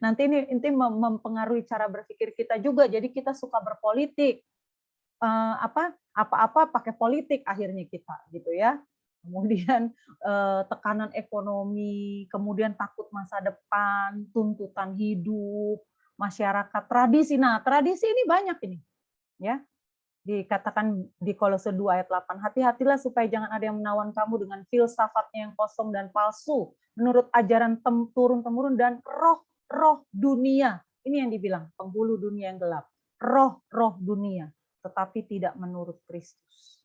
Nanti ini mempengaruhi cara berpikir kita juga. Jadi kita suka berpolitik. Apa-apa pakai politik akhirnya kita gitu ya. Kemudian tekanan ekonomi, kemudian takut masa depan, tuntutan hidup, masyarakat, tradisi. Nah, tradisi ini banyak ini, ya. Dikatakan di Kolose 2 ayat 8, hati-hatilah supaya jangan ada yang menawan kamu dengan filsafatnya yang kosong dan palsu, menurut ajaran turun-temurun dan roh-roh dunia. Ini yang dibilang penghulu dunia yang gelap. Roh-roh dunia, tetapi tidak menurut Kristus.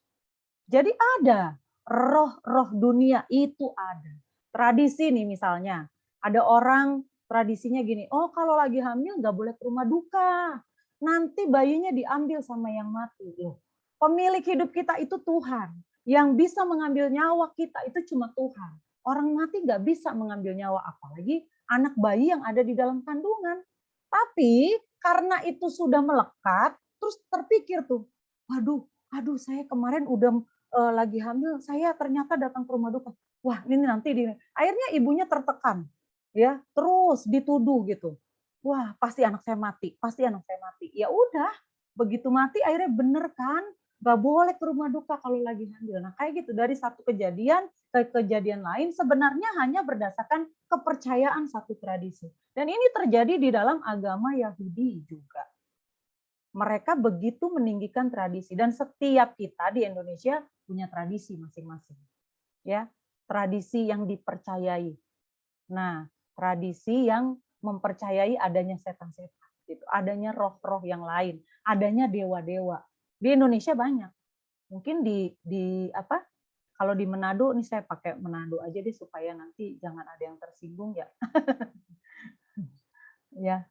Jadi ada roh-roh dunia itu ada. Tradisi nih misalnya, ada orang tradisinya gini, oh kalau lagi hamil nggak boleh ke rumah duka, nanti bayinya diambil sama yang mati. Loh, pemilik hidup kita itu Tuhan, yang bisa mengambil nyawa kita itu cuma Tuhan. Orang mati nggak bisa mengambil nyawa, apalagi anak bayi yang ada di dalam kandungan. Tapi karena itu sudah melekat, terus terpikir tuh, aduh saya kemarin udah lagi hamil, saya ternyata datang ke rumah duka. Wah, ini nanti akhirnya ibunya tertekan, ya, terus dituduh gitu. Wah, pasti anak saya mati, pasti anak saya mati. Ya udah, begitu mati akhirnya bener kan, nggak boleh ke rumah duka kalau lagi hamil. Nah, kayak gitu dari satu kejadian ke kejadian lain sebenarnya hanya berdasarkan kepercayaan satu tradisi. Dan ini terjadi di dalam agama Yahudi juga. Mereka begitu meninggikan tradisi dan setiap kita di Indonesia punya tradisi masing-masing. Ya, tradisi yang dipercayai. Nah, tradisi yang mempercayai adanya setan-setan gitu, adanya roh-roh yang lain, adanya dewa-dewa. Di Indonesia banyak. Mungkin di apa? Kalau di Manado, nih saya pakai Manado aja deh supaya nanti jangan ada yang tersinggung ya. Ya,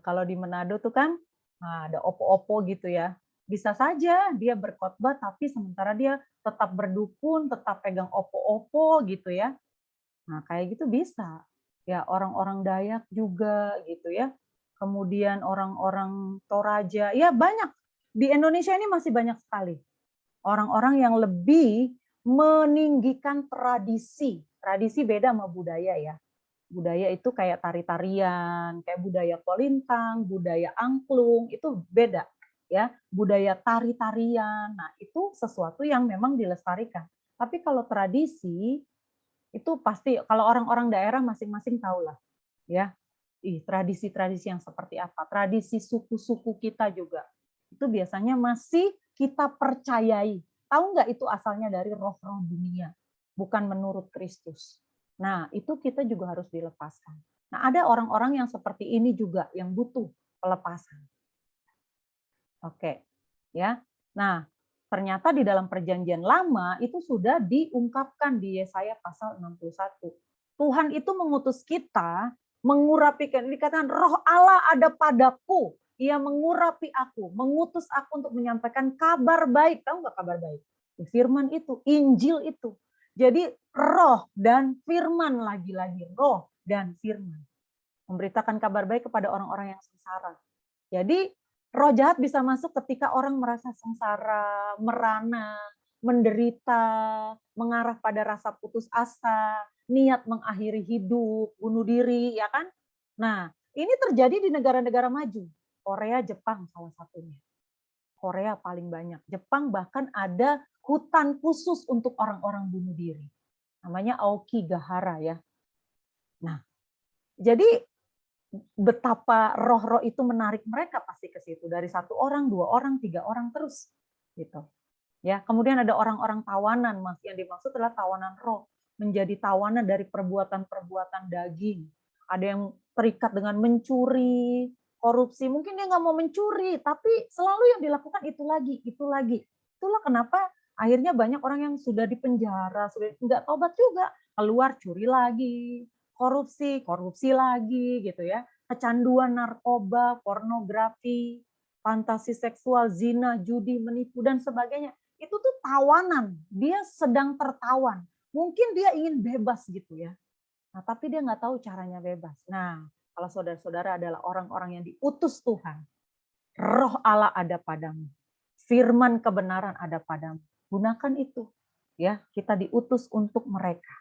kalau di Manado tuh kan ada opo-opo gitu ya. Bisa saja dia berkhotbah, tapi sementara dia tetap berdukun, tetap pegang opo-opo gitu ya. Nah, kayak gitu bisa. Ya, orang-orang Dayak juga gitu ya. Kemudian orang-orang Toraja, ya banyak. Di Indonesia ini masih banyak sekali orang-orang yang lebih meninggikan tradisi. Tradisi beda sama budaya ya. Budaya itu kayak tari-tarian, kayak budaya kolintang, budaya angklung, itu beda ya. Budaya tari-tarian, nah itu sesuatu yang memang dilestarikan. Tapi kalau tradisi itu pasti kalau orang-orang daerah masing-masing tahu lah ya. Tradisi-tradisi yang seperti apa? Tradisi suku-suku kita juga. Itu biasanya masih kita percayai. Tahu nggak itu asalnya dari roh-roh dunia, bukan menurut Kristus. Nah, itu kita juga harus dilepaskan. Nah, ada orang-orang yang seperti ini juga yang butuh pelepasan. Oke. Ya. Nah, ternyata di dalam perjanjian lama itu sudah diungkapkan di Yesaya pasal 61. Tuhan itu mengutus kita mengurapikan, dikatakan roh Allah ada padaku. Ia mengurapi aku, mengutus aku untuk menyampaikan kabar baik. Tahu nggak kabar baik? Firman itu, Injil itu. Jadi roh dan firman lagi-lagi, roh dan firman. Memberitakan kabar baik kepada orang-orang yang sengsara. Jadi roh jahat bisa masuk ketika orang merasa sengsara, merana, menderita, mengarah pada rasa putus asa, niat mengakhiri hidup, bunuh diri, ya kan? Nah, ini terjadi di negara-negara maju. Korea, Jepang salah satunya. Korea paling banyak. Jepang bahkan ada hutan khusus untuk orang-orang bunuh diri. Namanya Aokigahara ya. Nah, jadi betapa roh-roh itu menarik mereka pasti ke situ. Dari 1 orang, 2 orang, 3 orang terus gitu. Ya, kemudian ada orang-orang tawanan, Mas. Yang dimaksud adalah tawanan roh, menjadi tawanan dari perbuatan-perbuatan daging. Ada yang terikat dengan mencuri, korupsi. Mungkin dia nggak mau mencuri, tapi selalu yang dilakukan itu lagi, itu lagi. Itulah kenapa akhirnya banyak orang yang sudah dipenjara, sudah nggak tobat juga, keluar curi lagi, korupsi, korupsi lagi, gitu ya. Kecanduan narkoba, pornografi, fantasi seksual, zina, judi, menipu, dan sebagainya. Itu tuh tawanan, dia sedang tertawan. Mungkin dia ingin bebas gitu ya. Nah, tapi dia nggak tahu caranya bebas. Nah, kalau saudara-saudara adalah orang-orang yang diutus Tuhan, roh Allah ada padamu, firman kebenaran ada padamu. Gunakan itu. Ya, kita diutus untuk mereka.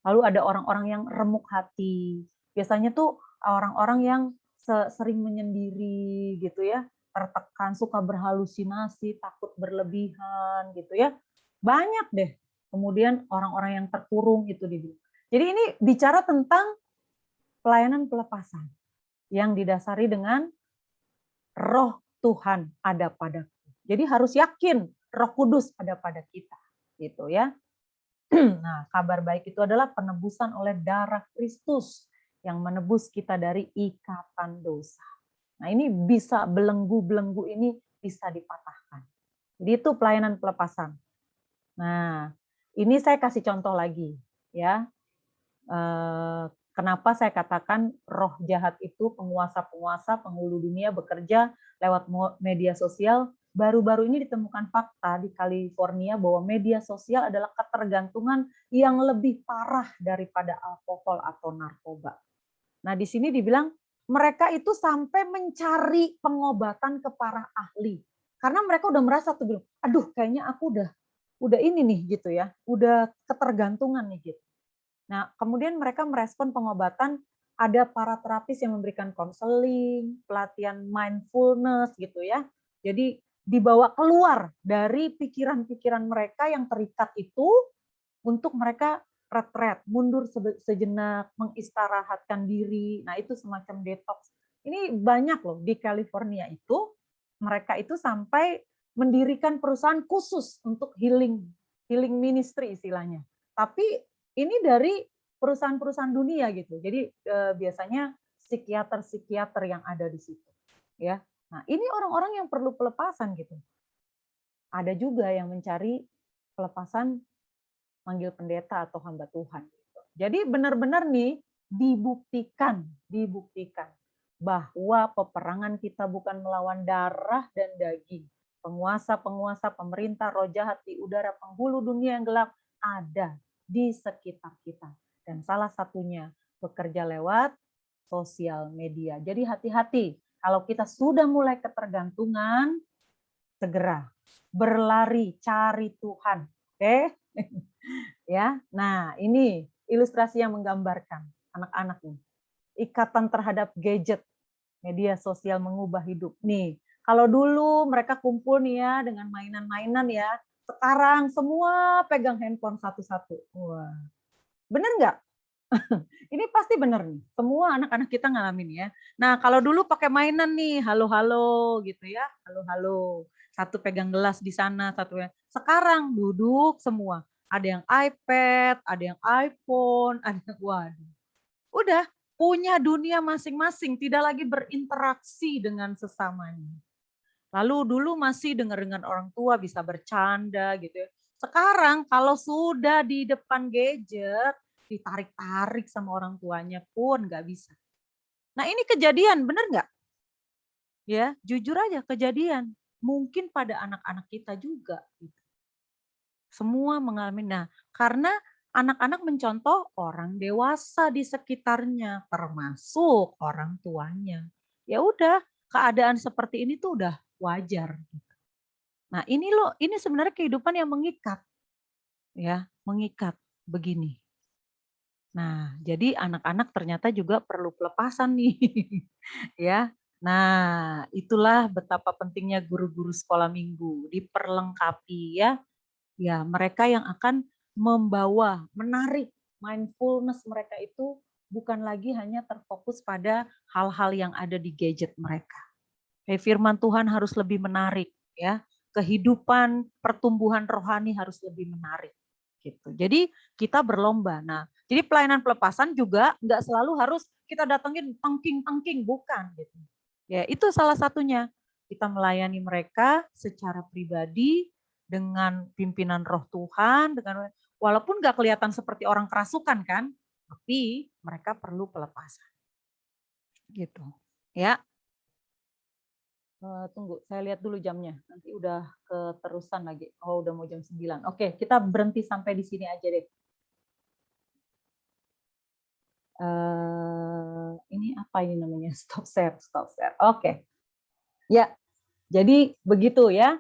Lalu ada orang-orang yang remuk hati. Biasanya tuh orang-orang yang sering menyendiri gitu ya, tertekan, suka berhalusinasi, takut berlebihan gitu ya. Banyak deh. Kemudian orang-orang yang terkurung itu dibilang. Jadi ini bicara tentang pelayanan pelepasan yang didasari dengan roh Tuhan ada padaku. Jadi harus yakin Roh Kudus ada pada kita, gitu ya. Nah, kabar baik itu adalah penebusan oleh darah Kristus yang menebus kita dari ikatan dosa. Nah, ini bisa belenggu-belenggu ini bisa dipatahkan. Jadi itu pelayanan pelepasan. Nah, ini saya kasih contoh lagi ya. Kenapa saya katakan roh jahat itu penguasa-penguasa penghulu dunia bekerja lewat media sosial. Baru-baru ini ditemukan fakta di California bahwa media sosial adalah ketergantungan yang lebih parah daripada alkohol atau narkoba. Nah, di sini dibilang mereka itu sampai mencari pengobatan ke para ahli. Karena mereka udah merasa tuh bilang, aduh kayaknya aku udah ini nih gitu ya, udah ketergantungan nih gitu. Nah, kemudian mereka merespon pengobatan, ada para terapis yang memberikan konseling, pelatihan mindfulness gitu ya. Jadi dibawa keluar dari pikiran-pikiran mereka yang terikat itu untuk mereka retret, mundur sejenak, mengistirahatkan diri. Nah, itu semacam detox. Ini banyak loh di California itu, mereka itu sampai mendirikan perusahaan khusus untuk healing ministry istilahnya. Tapi ini dari perusahaan-perusahaan dunia gitu. Jadi biasanya psikiater-psikiater yang ada di situ, ya. Nah, ini orang-orang yang perlu pelepasan gitu. Ada juga yang mencari pelepasan manggil pendeta atau hamba Tuhan. Gitu. Jadi benar-benar nih dibuktikan bahwa peperangan kita bukan melawan darah dan daging. Penguasa-penguasa, pemerintah, roh jahat di udara, penghulu dunia yang gelap ada di sekitar kita. Dan salah satunya bekerja lewat sosial media. Jadi hati-hati, kalau kita sudah mulai ketergantungan, segera berlari cari Tuhan. Oke? Ya. Nah, ini ilustrasi yang menggambarkan anak-anak nih. Ikatan terhadap gadget, media sosial mengubah hidup. Nih, kalau dulu mereka kumpul nih ya dengan mainan-mainan ya, sekarang semua pegang handphone satu-satu. Wah, bener nggak? Ini pasti bener nih, semua anak-anak kita ngalamin ya. Nah, kalau dulu pakai mainan nih, halo-halo gitu ya, halo-halo. Satu pegang gelas di sana, satu yang sekarang duduk semua. Ada yang iPad, ada yang iPhone, ada yang waduh. Udah punya dunia masing-masing, tidak lagi berinteraksi dengan sesamanya. Lalu dulu masih dengar dengan orang tua bisa bercanda gitu ya. Sekarang kalau sudah di depan gadget, ditarik-tarik sama orang tuanya pun nggak bisa. Nah ini kejadian, bener nggak? Ya, jujur aja kejadian. Mungkin pada anak-anak kita juga. Gitu. Semua mengalami. Nah, karena anak-anak mencontoh orang dewasa di sekitarnya, termasuk orang tuanya. Ya udah, keadaan seperti ini tuh udah wajar. Nah, ini loh, ini sebenarnya kehidupan yang mengikat, ya, mengikat begini. Nah, jadi anak-anak ternyata juga perlu pelepasan nih, ya. Nah, itulah betapa pentingnya guru-guru sekolah minggu diperlengkapi ya. Ya, mereka yang akan membawa, menarik mindfulness mereka itu bukan lagi hanya terfokus pada hal-hal yang ada di gadget mereka. Firman Tuhan harus lebih menarik ya. kehidupan pertumbuhan rohani harus lebih menarik gitu. Jadi kita berlomba. Nah, jadi pelayanan pelepasan juga nggak selalu harus kita datengin tangking, bukan gitu. Ya, itu salah satunya. Kita melayani mereka secara pribadi dengan pimpinan Roh Tuhan, dengan walaupun nggak kelihatan seperti orang kerasukan kan, tapi mereka perlu pelepasan. Gitu. Ya. Tunggu, saya lihat dulu jamnya. Nanti udah keterusan lagi. Oh, udah mau jam 9. Oke, kita berhenti sampai di sini aja deh. Ini apa ini namanya? Stop share. Oke. Ya, jadi begitu ya.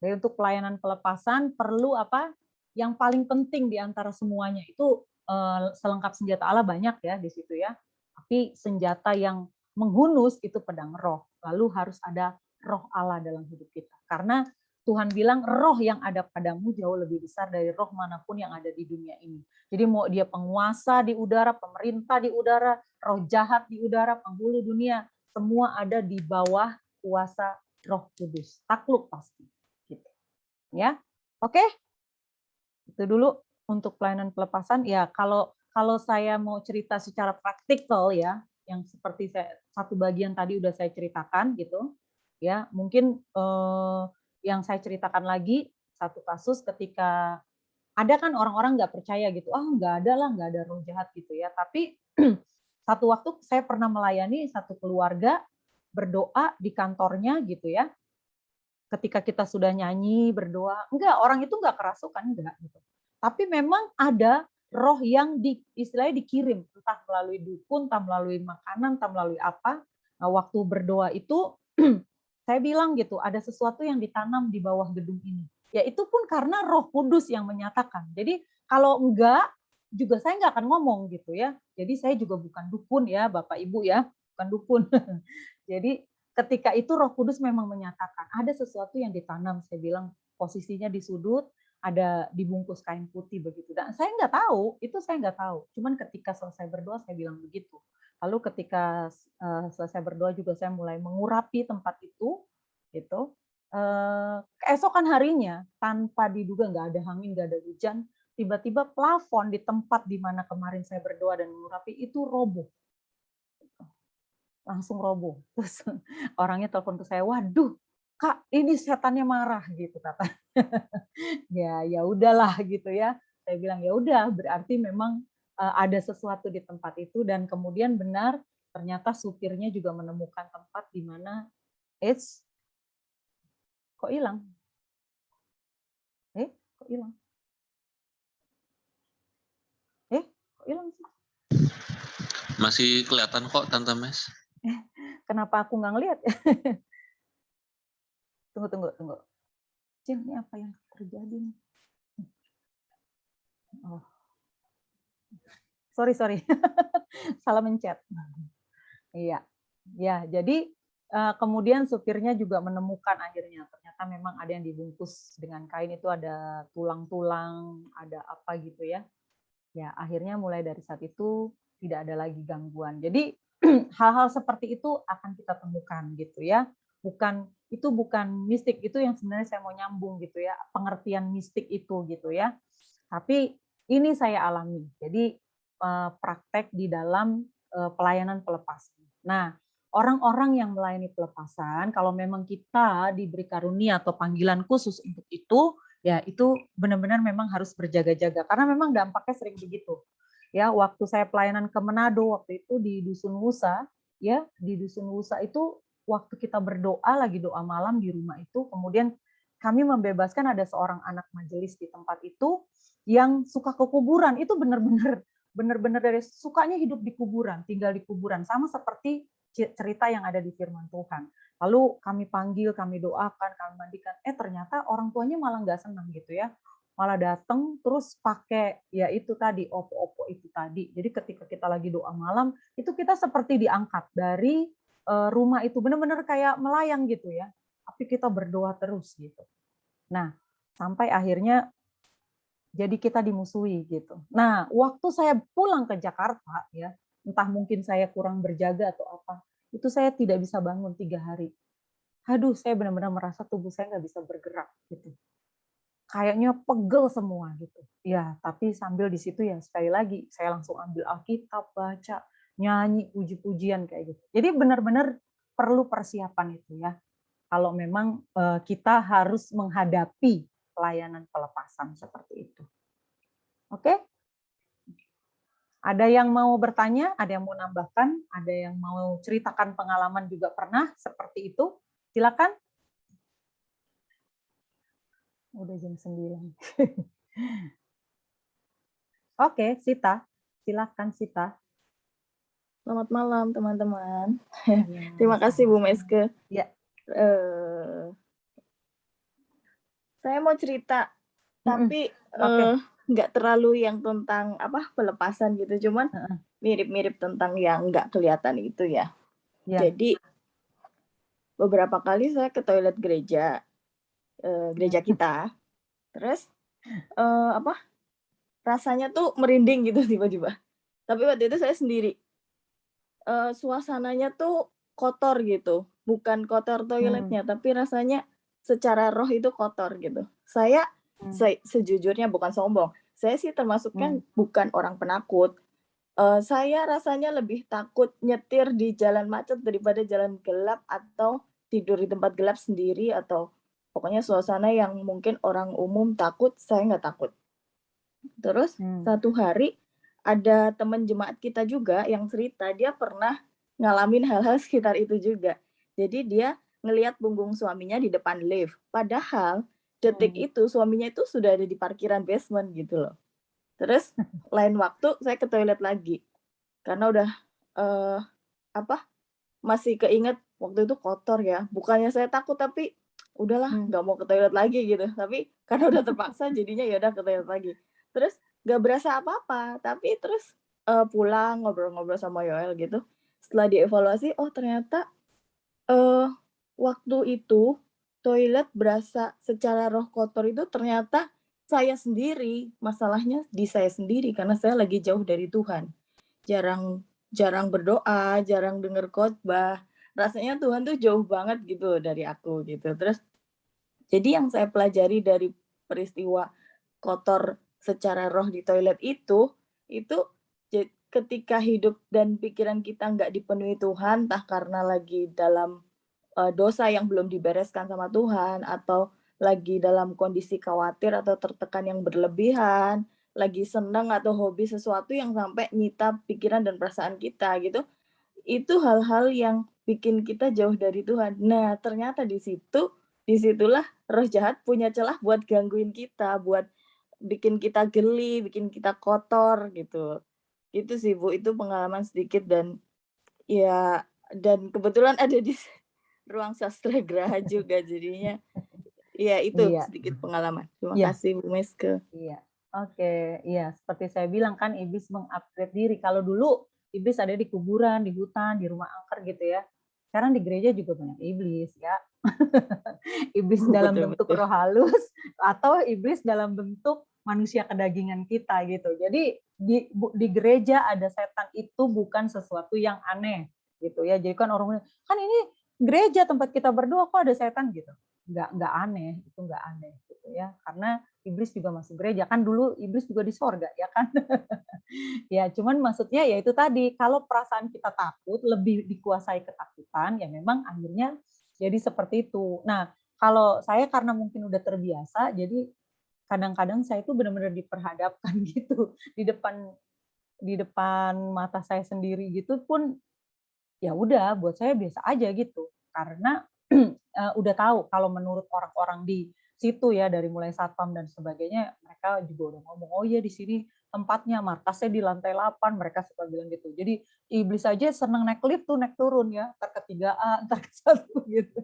Jadi untuk pelayanan pelepasan perlu apa? Yang paling penting di antara semuanya itu selengkap senjata Allah banyak ya di situ ya. Tapi senjata yang menghunus itu pedang roh. Lalu harus ada roh Allah dalam hidup kita. Karena Tuhan bilang roh yang ada padamu jauh lebih besar dari roh manapun yang ada di dunia ini. Jadi mau dia penguasa di udara, pemerintah di udara, roh jahat di udara, penghulu dunia, semua ada di bawah kuasa Roh Kudus. Takluk pasti. Gitu. Ya, oke. Itu dulu untuk pelayanan pelepasan. Ya, kalau saya mau cerita secara praktikal ya, yang seperti satu bagian tadi udah saya ceritakan gitu. Ya, mungkin yang saya ceritakan lagi satu kasus ketika ada kan orang-orang nggak percaya gitu, nggak ada lah, nggak ada roh jahat gitu ya. Tapi satu waktu saya pernah melayani satu keluarga berdoa di kantornya gitu ya. Ketika kita sudah nyanyi, berdoa, enggak, orang itu enggak kerasukan, enggak gitu. Tapi memang ada roh yang istilahnya dikirim, entah melalui dukun, entah melalui makanan, entah melalui apa. Nah, waktu berdoa itu saya bilang gitu, ada sesuatu yang ditanam di bawah gedung ini. Ya itu pun karena Roh Kudus yang menyatakan. Jadi kalau enggak juga saya enggak akan ngomong gitu ya. Jadi saya juga bukan dukun ya, Bapak Ibu ya, bukan dukun. Jadi ketika itu Roh Kudus memang menyatakan ada sesuatu yang ditanam, saya bilang posisinya di sudut, ada dibungkus kain putih begitu. Dan saya nggak tahu, itu saya nggak tahu. Cuman ketika selesai berdoa saya bilang begitu. Lalu ketika selesai berdoa juga saya mulai mengurapi tempat itu, gitu. Keesokan harinya tanpa diduga, nggak ada angin, nggak ada hujan, tiba-tiba plafon di tempat di mana kemarin saya berdoa dan mengurapi itu roboh. Langsung roboh. Terus orangnya telepon ke saya, "Waduh, Kak, ini setannya marah," gitu kata. Ya udahlah gitu ya. Saya bilang, "Ya udah, berarti memang ada sesuatu di tempat itu," dan kemudian benar ternyata supirnya juga menemukan tempat di mana kok hilang? Kok hilang? Kok hilang sih? Masih kelihatan kok Tante Mes. Kenapa aku nggak ngelihat? Tunggu. Cin, ini apa yang terjadi nih? Oh, sorry. Salah mencet. Iya. Ya, jadi kemudian supirnya juga menemukan akhirnya ternyata memang ada yang dibungkus dengan kain itu ada tulang-tulang, ada apa gitu ya. Ya, akhirnya mulai dari saat itu tidak ada lagi gangguan. Jadi hal-hal seperti itu akan kita temukan gitu ya. Bukan mistik, itu yang sebenarnya saya mau nyambung gitu ya, pengertian mistik itu gitu ya. Tapi ini saya alami. Jadi praktek di dalam pelayanan pelepasan. Nah, orang-orang yang melayani pelepasan, kalau memang kita diberi karunia atau panggilan khusus untuk itu, ya itu benar-benar memang harus berjaga-jaga karena memang dampaknya sering begitu. Ya, waktu saya pelayanan ke Manado waktu itu di Dusun Wusa, ya, di Dusun Wusa itu waktu kita berdoa lagi doa malam di rumah itu, kemudian kami membebaskan ada seorang anak majelis di tempat itu yang suka ke kuburan. Itu benar-benar dari sukanya hidup di kuburan, tinggal di kuburan, sama seperti cerita yang ada di firman Tuhan. Lalu kami panggil, kami doakan, kami mandikan. Ternyata orang tuanya malah nggak senang gitu ya. Malah datang terus pakai ya itu tadi, opo-opo itu tadi. Jadi ketika kita lagi doa malam, itu kita seperti diangkat dari rumah itu. Benar-benar kayak melayang gitu ya. Tapi kita berdoa terus gitu. Nah, sampai akhirnya jadi kita dimusuhi gitu. Nah, waktu saya pulang ke Jakarta ya, entah mungkin saya kurang berjaga atau apa, itu saya tidak bisa bangun 3 hari. aduh saya benar-benar merasa tubuh saya nggak bisa bergerak gitu. Kayaknya pegel semua gitu. Ya, tapi sambil di situ ya sekali lagi saya langsung ambil Alkitab, baca, nyanyi puji-pujian kayak gitu. Jadi benar-benar perlu persiapan itu ya. Kalau memang kita harus menghadapi pelayanan pelepasan seperti itu. Oke? Ada yang mau bertanya? Ada yang mau nambahkan? Ada yang mau ceritakan pengalaman juga pernah seperti itu? Silakan. Udah jam 9. Oke, Sita. Silakan Sita. Selamat malam teman-teman. Ya, Terima kasih Bu Meske. Ya. Saya mau cerita, tapi nggak terlalu yang tentang pelepasan gitu, cuman mirip-mirip tentang yang nggak kelihatan itu ya. Jadi beberapa kali saya ke toilet gereja kita, terus rasanya tuh merinding gitu tiba-tiba. Tapi waktu itu saya sendiri. Suasananya tuh kotor gitu, bukan kotor toiletnya, tapi rasanya secara roh itu kotor gitu. Saya sejujurnya bukan sombong, saya sih termasuknya bukan orang penakut. Saya rasanya lebih takut nyetir di jalan macet daripada jalan gelap atau tidur di tempat gelap sendiri, atau pokoknya suasana yang mungkin orang umum takut, saya nggak takut. Terus satu hari ada teman jemaat kita juga yang cerita dia pernah ngalamin hal-hal sekitar itu juga. Jadi dia ngelihat punggung suaminya di depan lift. Padahal detik itu suaminya itu sudah ada di parkiran basement gitu loh. Terus lain waktu saya ke toilet lagi. Karena udah masih keinget waktu itu kotor ya. Bukannya saya takut, tapi udahlah nggak mau ke toilet lagi gitu. Tapi karena udah terpaksa jadinya ya udah ke toilet lagi. Terus nggak berasa apa-apa, tapi terus pulang ngobrol-ngobrol sama Yoel gitu. Setelah dievaluasi, oh ternyata waktu itu toilet berasa secara roh kotor itu ternyata saya sendiri. Masalahnya di saya sendiri karena saya lagi jauh dari Tuhan. Jarang berdoa, jarang dengar khotbah. Rasanya Tuhan tuh jauh banget gitu dari aku gitu. Terus jadi yang saya pelajari dari peristiwa kotor secara roh di toilet itu ketika hidup dan pikiran kita nggak dipenuhi Tuhan, entah karena lagi dalam dosa yang belum dibereskan sama Tuhan, atau lagi dalam kondisi khawatir atau tertekan yang berlebihan, lagi senang atau hobi sesuatu yang sampai nyita pikiran dan perasaan kita gitu, itu hal-hal yang bikin kita jauh dari Tuhan. Nah, ternyata disitulah roh jahat punya celah buat gangguin kita, buat bikin kita geli, bikin kita kotor gitu. Itu sih Bu, itu pengalaman sedikit dan ya, dan kebetulan ada di ruang sastra Graha juga jadinya. Ya itu sedikit pengalaman. Terima kasih Bu Meske. Iya. Oke, iya seperti saya bilang kan iblis mengupgrade diri. Kalau dulu iblis ada di kuburan, di hutan, di rumah angker gitu ya. Sekarang di gereja juga banyak iblis ya. Iblis dalam bentuk roh halus atau iblis dalam bentuk manusia kedagingan kita gitu. Jadi di gereja ada setan itu bukan sesuatu yang aneh gitu ya. Jadi kan orang kan ini gereja tempat kita berdoa kok ada setan gitu. Enggak aneh, itu enggak aneh gitu ya. Karena iblis juga masuk gereja kan, dulu iblis juga di sorga ya kan. Ya cuman maksudnya ya itu tadi, kalau perasaan kita takut lebih dikuasai ketakutan ya memang akhirnya jadi seperti itu. Nah kalau saya karena mungkin udah terbiasa, jadi kadang-kadang saya itu benar-benar diperhadapkan gitu di depan mata saya sendiri gitu pun ya udah buat saya biasa aja gitu, karena udah tahu kalau menurut orang-orang di situ ya, dari mulai satpam dan sebagainya, mereka juga udah ngomong, "Oh iya di sini tempatnya, markasnya di lantai 8," mereka suka bilang gitu. Jadi iblis aja seneng naik lift tuh, naik turun ya, entar ke 3A, entar ke 1 gitu.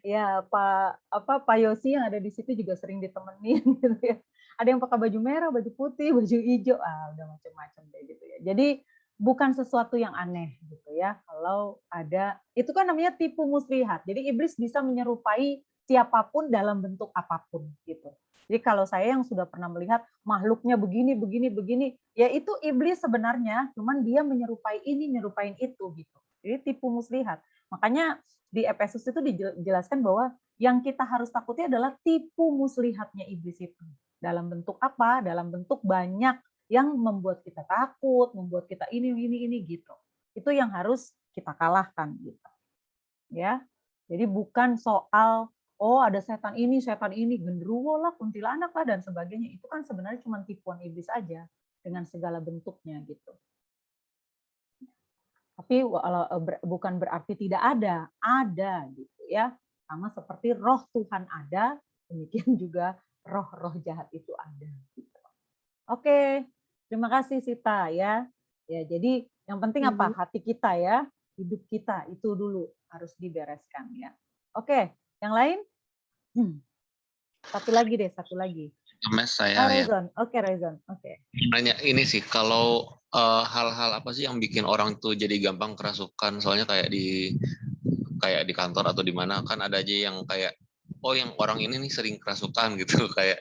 Ya Pak Yosi yang ada di situ juga sering ditemenin gitu ya. Ada yang pakai baju merah, baju putih, baju hijau, udah macam-macam deh gitu ya. Jadi bukan sesuatu yang aneh gitu ya, kalau ada itu kan namanya tipu muslihat. Jadi iblis bisa menyerupai siapapun dalam bentuk apapun gitu. Jadi kalau saya yang sudah pernah melihat makhluknya begini begini begini, ya itu iblis sebenarnya, cuman dia menyerupai ini, nyerupain itu gitu. Jadi tipu muslihat. Makanya di Efesus itu dijelaskan bahwa yang kita harus takuti adalah tipu muslihatnya iblis itu. Dalam bentuk apa? Dalam bentuk banyak yang membuat kita takut, membuat kita ini gitu. Itu yang harus kita kalahkan gitu. Ya. Jadi bukan soal ada setan ini, genderuwo lah, kuntilanak lah dan sebagainya. Itu kan sebenarnya cuma tipuan iblis aja dengan segala bentuknya gitu. Tapi bukan berarti tidak ada gitu ya. Sama seperti roh Tuhan ada, demikian juga roh-roh jahat itu ada. Gitu. Oke, terima kasih Sita ya. Ya, jadi yang penting apa? Hati kita ya, hidup kita itu dulu harus dibereskan ya. Oke, yang lain? Satu lagi. Mes saya ya. Rezon. Oke, Rezon. Oke. Nanya ini sih, kalau hal-hal apa sih yang bikin orang tuh jadi gampang kerasukan? Soalnya kayak di kantor atau di mana kan ada aja yang kayak yang orang ini nih sering kerasukan gitu kayak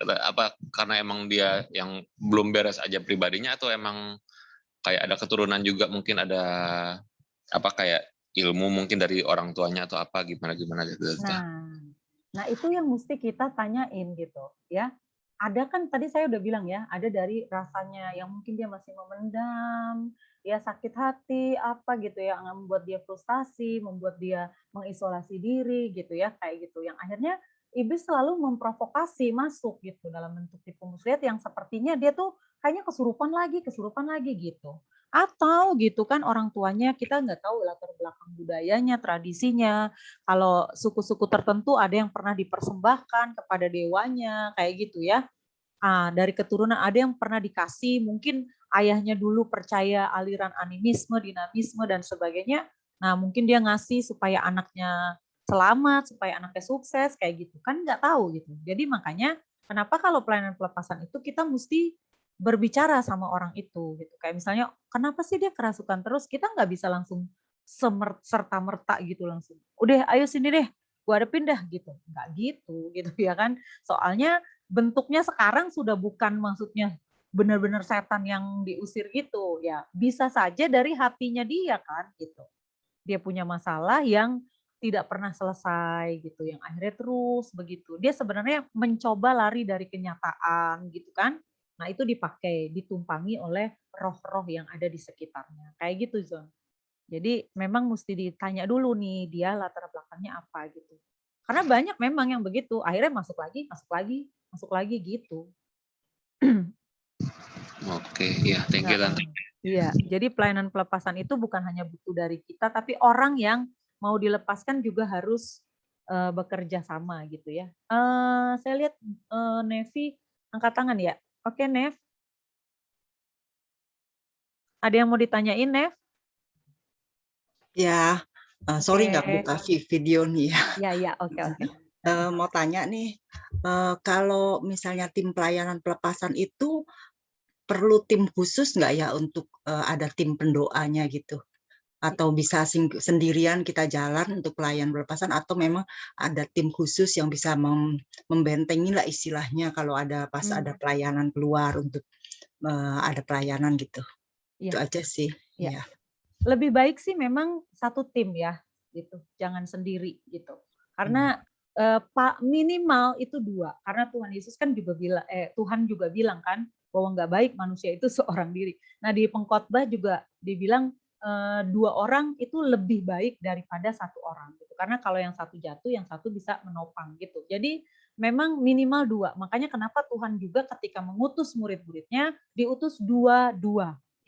apa karena emang dia yang belum beres aja pribadinya atau emang kayak ada keturunan juga mungkin ada apa kayak ilmu mungkin dari orang tuanya atau apa gimana gitu. Nah itu yang mesti kita tanyain gitu ya. Ada kan tadi saya udah bilang ya, ada dari rasanya yang mungkin dia masih memendam, ya sakit hati apa gitu ya, yang membuat dia frustasi, membuat dia mengisolasi diri gitu ya, kayak gitu. Yang akhirnya iblis selalu memprovokasi masuk gitu dalam bentuk tipu muslihat yang sepertinya dia tuh kayaknya kesurupan lagi gitu. Atau gitu kan orang tuanya kita nggak tahu latar belakang budayanya, tradisinya. Kalau suku-suku tertentu ada yang pernah dipersembahkan kepada dewanya, kayak gitu ya. Dari keturunan ada yang pernah dikasih, mungkin ayahnya dulu percaya aliran animisme, dinamisme, dan sebagainya. Nah mungkin dia ngasih supaya anaknya selamat, supaya anaknya sukses, kayak gitu. Kan nggak tahu gitu. Jadi makanya kenapa kalau pelayanan pelepasan itu kita mesti berbicara sama orang itu gitu. Kayak misalnya kenapa sih dia kerasukan terus? Kita nggak bisa langsung serta merta gitu langsung. Udah ayo sini deh, gua hadapin dah gitu. Nggak gitu ya kan. Soalnya bentuknya sekarang sudah bukan maksudnya benar-benar setan yang diusir gitu ya. Bisa saja dari hatinya dia kan gitu. Dia punya masalah yang tidak pernah selesai gitu, yang akhirnya terus begitu. Dia sebenarnya mencoba lari dari kenyataan gitu kan. Nah itu dipakai, ditumpangi oleh roh-roh yang ada di sekitarnya. Kayak gitu Zon. Jadi memang mesti ditanya dulu nih dia latar belakangnya apa gitu. Karena banyak memang yang begitu, akhirnya masuk lagi gitu. Oke, ya thank you Tante. Iya, jadi pelayanan pelepasan itu bukan hanya butuh dari kita, tapi orang yang mau dilepaskan juga harus bekerja sama gitu ya. Saya lihat Nevi angkat tangan ya. Oke, Nev. Ada yang mau ditanyain, Nev? Ya, sorry nggak buka video nih ya. Ya, oke. Mau tanya nih, kalau misalnya tim pelayanan pelepasan itu perlu tim khusus nggak ya untuk ada tim pendoanya gitu? Atau bisa sendirian kita jalan untuk pelayanan pelepasan atau memang ada tim khusus yang bisa membentengi lah istilahnya kalau ada pas ada pelayanan keluar untuk ada pelayanan gitu. Itu aja sih. Ya. Lebih baik sih memang satu tim ya gitu, jangan sendiri gitu. Karena minimal itu 2. Karena Tuhan Yesus kan juga Tuhan juga bilang kan bahwa nggak baik manusia itu seorang diri. Nah di pengkhotbah juga dibilang 2 orang itu lebih baik daripada 1 orang gitu. Karena kalau yang satu jatuh, yang satu bisa menopang gitu. Jadi memang minimal 2. Makanya kenapa Tuhan juga ketika mengutus murid-muridnya diutus 2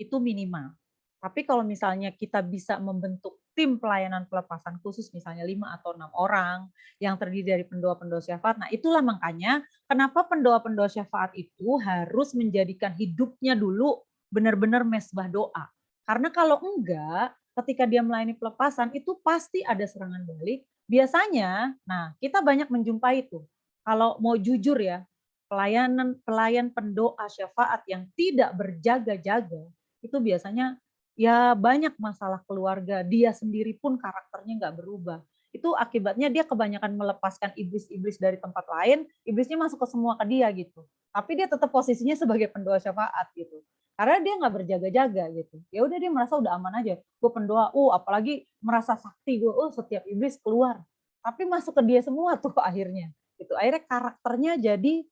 itu minimal. Tapi kalau misalnya kita bisa membentuk tim pelayanan pelepasan khusus misalnya 5 atau 6 orang yang terdiri dari pendoa-pendoa syafaat. Nah itulah makanya kenapa pendoa-pendoa syafaat itu harus menjadikan hidupnya dulu benar-benar mesbah doa. Karena kalau enggak, ketika dia melayani pelepasan itu pasti ada serangan balik. Biasanya, nah kita banyak menjumpai itu. Kalau mau jujur ya, pelayan pendoa syafaat yang tidak berjaga-jaga itu biasanya ya banyak masalah keluarga, dia sendiri pun karakternya nggak berubah. Itu akibatnya dia kebanyakan melepaskan iblis-iblis dari tempat lain, iblisnya masuk ke semua ke dia gitu. Tapi dia tetap posisinya sebagai pendoa syafaat gitu. Karena dia nggak berjaga-jaga gitu. Ya udah dia merasa udah aman aja. Gue pendoa, apalagi merasa sakti gue, setiap iblis keluar. Tapi masuk ke dia semua tuh akhirnya. Gitu. Akhirnya karakternya jadi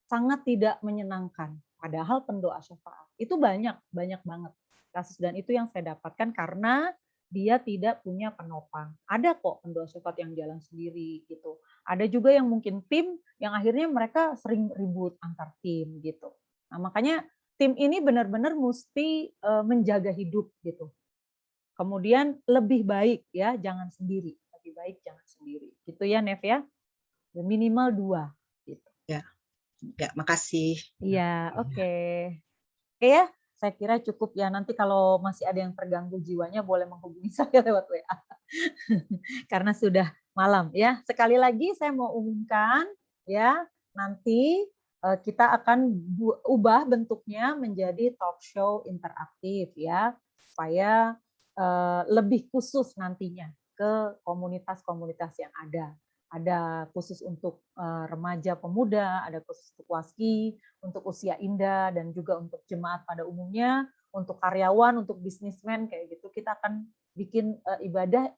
sangat tidak menyenangkan. Padahal pendoa syafaat itu banyak banget kasus, dan itu yang saya dapatkan karena dia tidak punya penopang. Ada kok pendoa syafaat yang jalan sendiri gitu. Ada juga yang mungkin tim yang akhirnya mereka sering ribut antar tim gitu. Nah, makanya tim ini benar-benar mesti menjaga hidup gitu. Kemudian lebih baik ya jangan sendiri, lebih baik jangan sendiri. Gitu ya Nev ya. Minimal 2 gitu. Ya, makasih. Iya, oke. Oke ya, saya kira cukup ya. Nanti kalau masih ada yang terganggu jiwanya boleh menghubungi saya lewat WA. Karena sudah malam ya. Sekali lagi saya mau umumkan ya, nanti kita akan ubah bentuknya menjadi talk show interaktif ya, supaya lebih khusus nantinya ke komunitas-komunitas yang ada. Ada khusus untuk remaja pemuda, ada khusus untuk waski, untuk usia indah, dan juga untuk jemaat pada umumnya, untuk karyawan, untuk bisnismen kayak gitu. Kita akan bikin ibadah,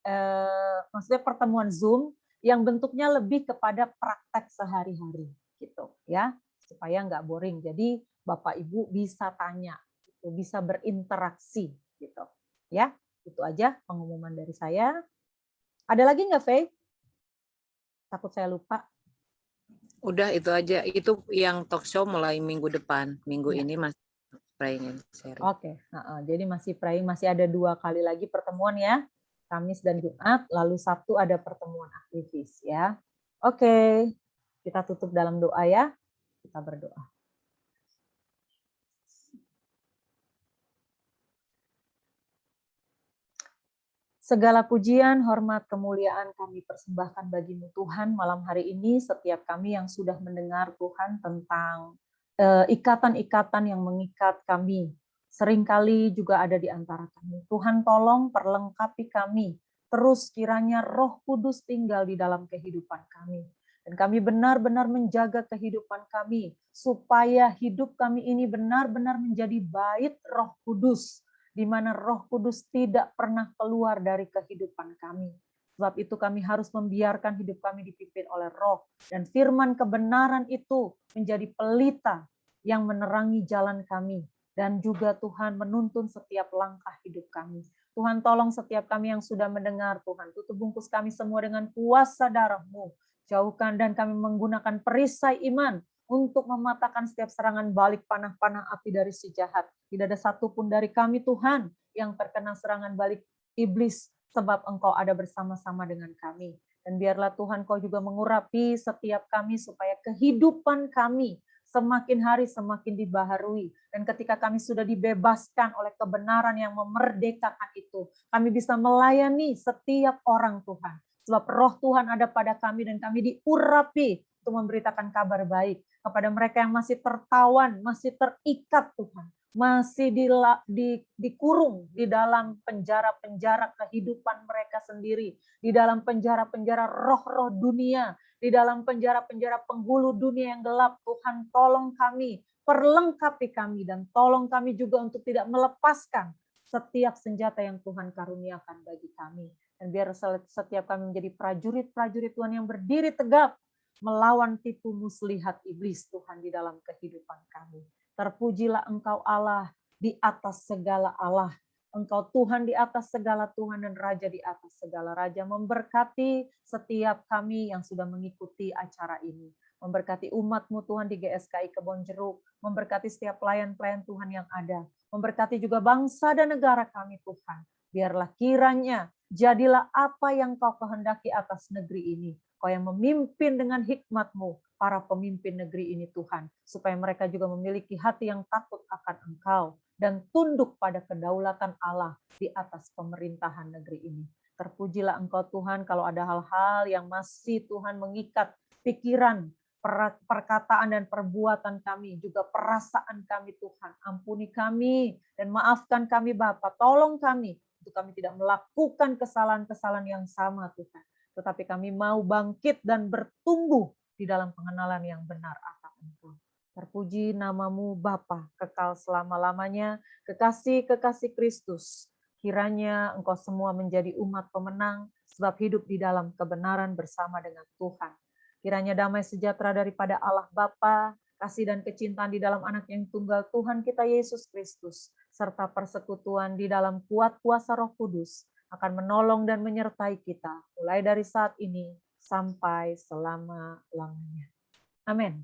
maksudnya pertemuan Zoom yang bentuknya lebih kepada praktek sehari-hari gitu ya, supaya nggak boring. Jadi Bapak Ibu bisa tanya, gitu, bisa berinteraksi gitu ya. Itu aja pengumuman dari saya. Ada lagi nggak, Faye? Takut saya lupa. Udah itu aja. Itu yang talk show mulai minggu depan. Minggu Ya. ini masih praying and sharing. Oke, jadi masih praying, masih ada 2 kali lagi pertemuan ya. Kamis dan Jumat, lalu Sabtu ada pertemuan aktivis ya. Oke, kita tutup dalam doa ya. Kita berdoa. Segala pujian, hormat, kemuliaan kami persembahkan bagi-Mu Tuhan malam hari ini, setiap kami yang sudah mendengar Tuhan tentang ikatan-ikatan yang mengikat kami. Seringkali juga ada di antara kami. Tuhan tolong perlengkapi kami. Terus kiranya Roh Kudus tinggal di dalam kehidupan kami. Dan kami benar-benar menjaga kehidupan kami, supaya hidup kami ini benar-benar menjadi bait Roh Kudus, di mana Roh Kudus tidak pernah keluar dari kehidupan kami. Sebab itu kami harus membiarkan hidup kami dipimpin oleh Roh, dan firman kebenaran itu menjadi pelita yang menerangi jalan kami, dan juga Tuhan menuntun setiap langkah hidup kami. Tuhan tolong setiap kami yang sudah mendengar, Tuhan tutup bungkus kami semua dengan kuasa darah-Mu. Jauhkan dan kami menggunakan perisai iman untuk mematahkan setiap serangan balik panah-panah api dari si jahat. Tidak ada satupun dari kami Tuhan yang terkena serangan balik iblis, sebab Engkau ada bersama-sama dengan kami. Dan biarlah Tuhan Kau juga mengurapi setiap kami supaya kehidupan kami semakin hari semakin dibaharui. Dan ketika kami sudah dibebaskan oleh kebenaran yang memerdekakan itu, kami bisa melayani setiap orang Tuhan. Sebab Roh Tuhan ada pada kami dan kami diurapi untuk memberitakan kabar baik kepada mereka yang masih tertawan, masih terikat Tuhan, masih dikurung di dalam penjara-penjara kehidupan mereka sendiri, di dalam penjara-penjara roh-roh dunia, di dalam penjara-penjara penghulu dunia yang gelap. Tuhan tolong kami, perlengkapi kami, dan tolong kami juga untuk tidak melepaskan setiap senjata yang Tuhan karuniakan bagi kami. Dan biar setiap kami menjadi prajurit-prajurit Tuhan yang berdiri tegap melawan tipu muslihat iblis Tuhan di dalam kehidupan kami. Terpujilah Engkau Allah di atas segala Allah. Engkau Tuhan di atas segala Tuhan dan Raja di atas segala Raja. Memberkati setiap kami yang sudah mengikuti acara ini. Memberkati umat-Mu Tuhan di GSKI Kebonjeruk. Memberkati setiap pelayan-pelayan Tuhan yang ada. Memberkati juga bangsa dan negara kami Tuhan. Biarlah kiranya jadilah apa yang Kau kehendaki atas negeri ini. Kau yang memimpin dengan hikmat-Mu para pemimpin negeri ini Tuhan. Supaya mereka juga memiliki hati yang takut akan Engkau. Dan tunduk pada kedaulatan Allah di atas pemerintahan negeri ini. Terpujilah Engkau Tuhan kalau ada hal-hal yang masih Tuhan mengikat pikiran, perkataan dan perbuatan kami. Juga perasaan kami Tuhan. Ampuni kami dan maafkan kami Bapa. Tolong kami untuk kami tidak melakukan kesalahan-kesalahan yang sama Tuhan. Tetapi kami mau bangkit dan bertumbuh di dalam pengenalan yang benar akan Engkau. Terpuji namamu Bapa, kekal selama-lamanya, kekasih-kekasih Kristus. Kiranya engkau semua menjadi umat pemenang, sebab hidup di dalam kebenaran bersama dengan Tuhan. Kiranya damai sejahtera daripada Allah Bapa, kasih dan kecintaan di dalam anak yang tunggal Tuhan kita Yesus Kristus, serta persekutuan di dalam kuat kuasa Roh Kudus, akan menolong dan menyertai kita, mulai dari saat ini sampai selama-lamanya. Amin.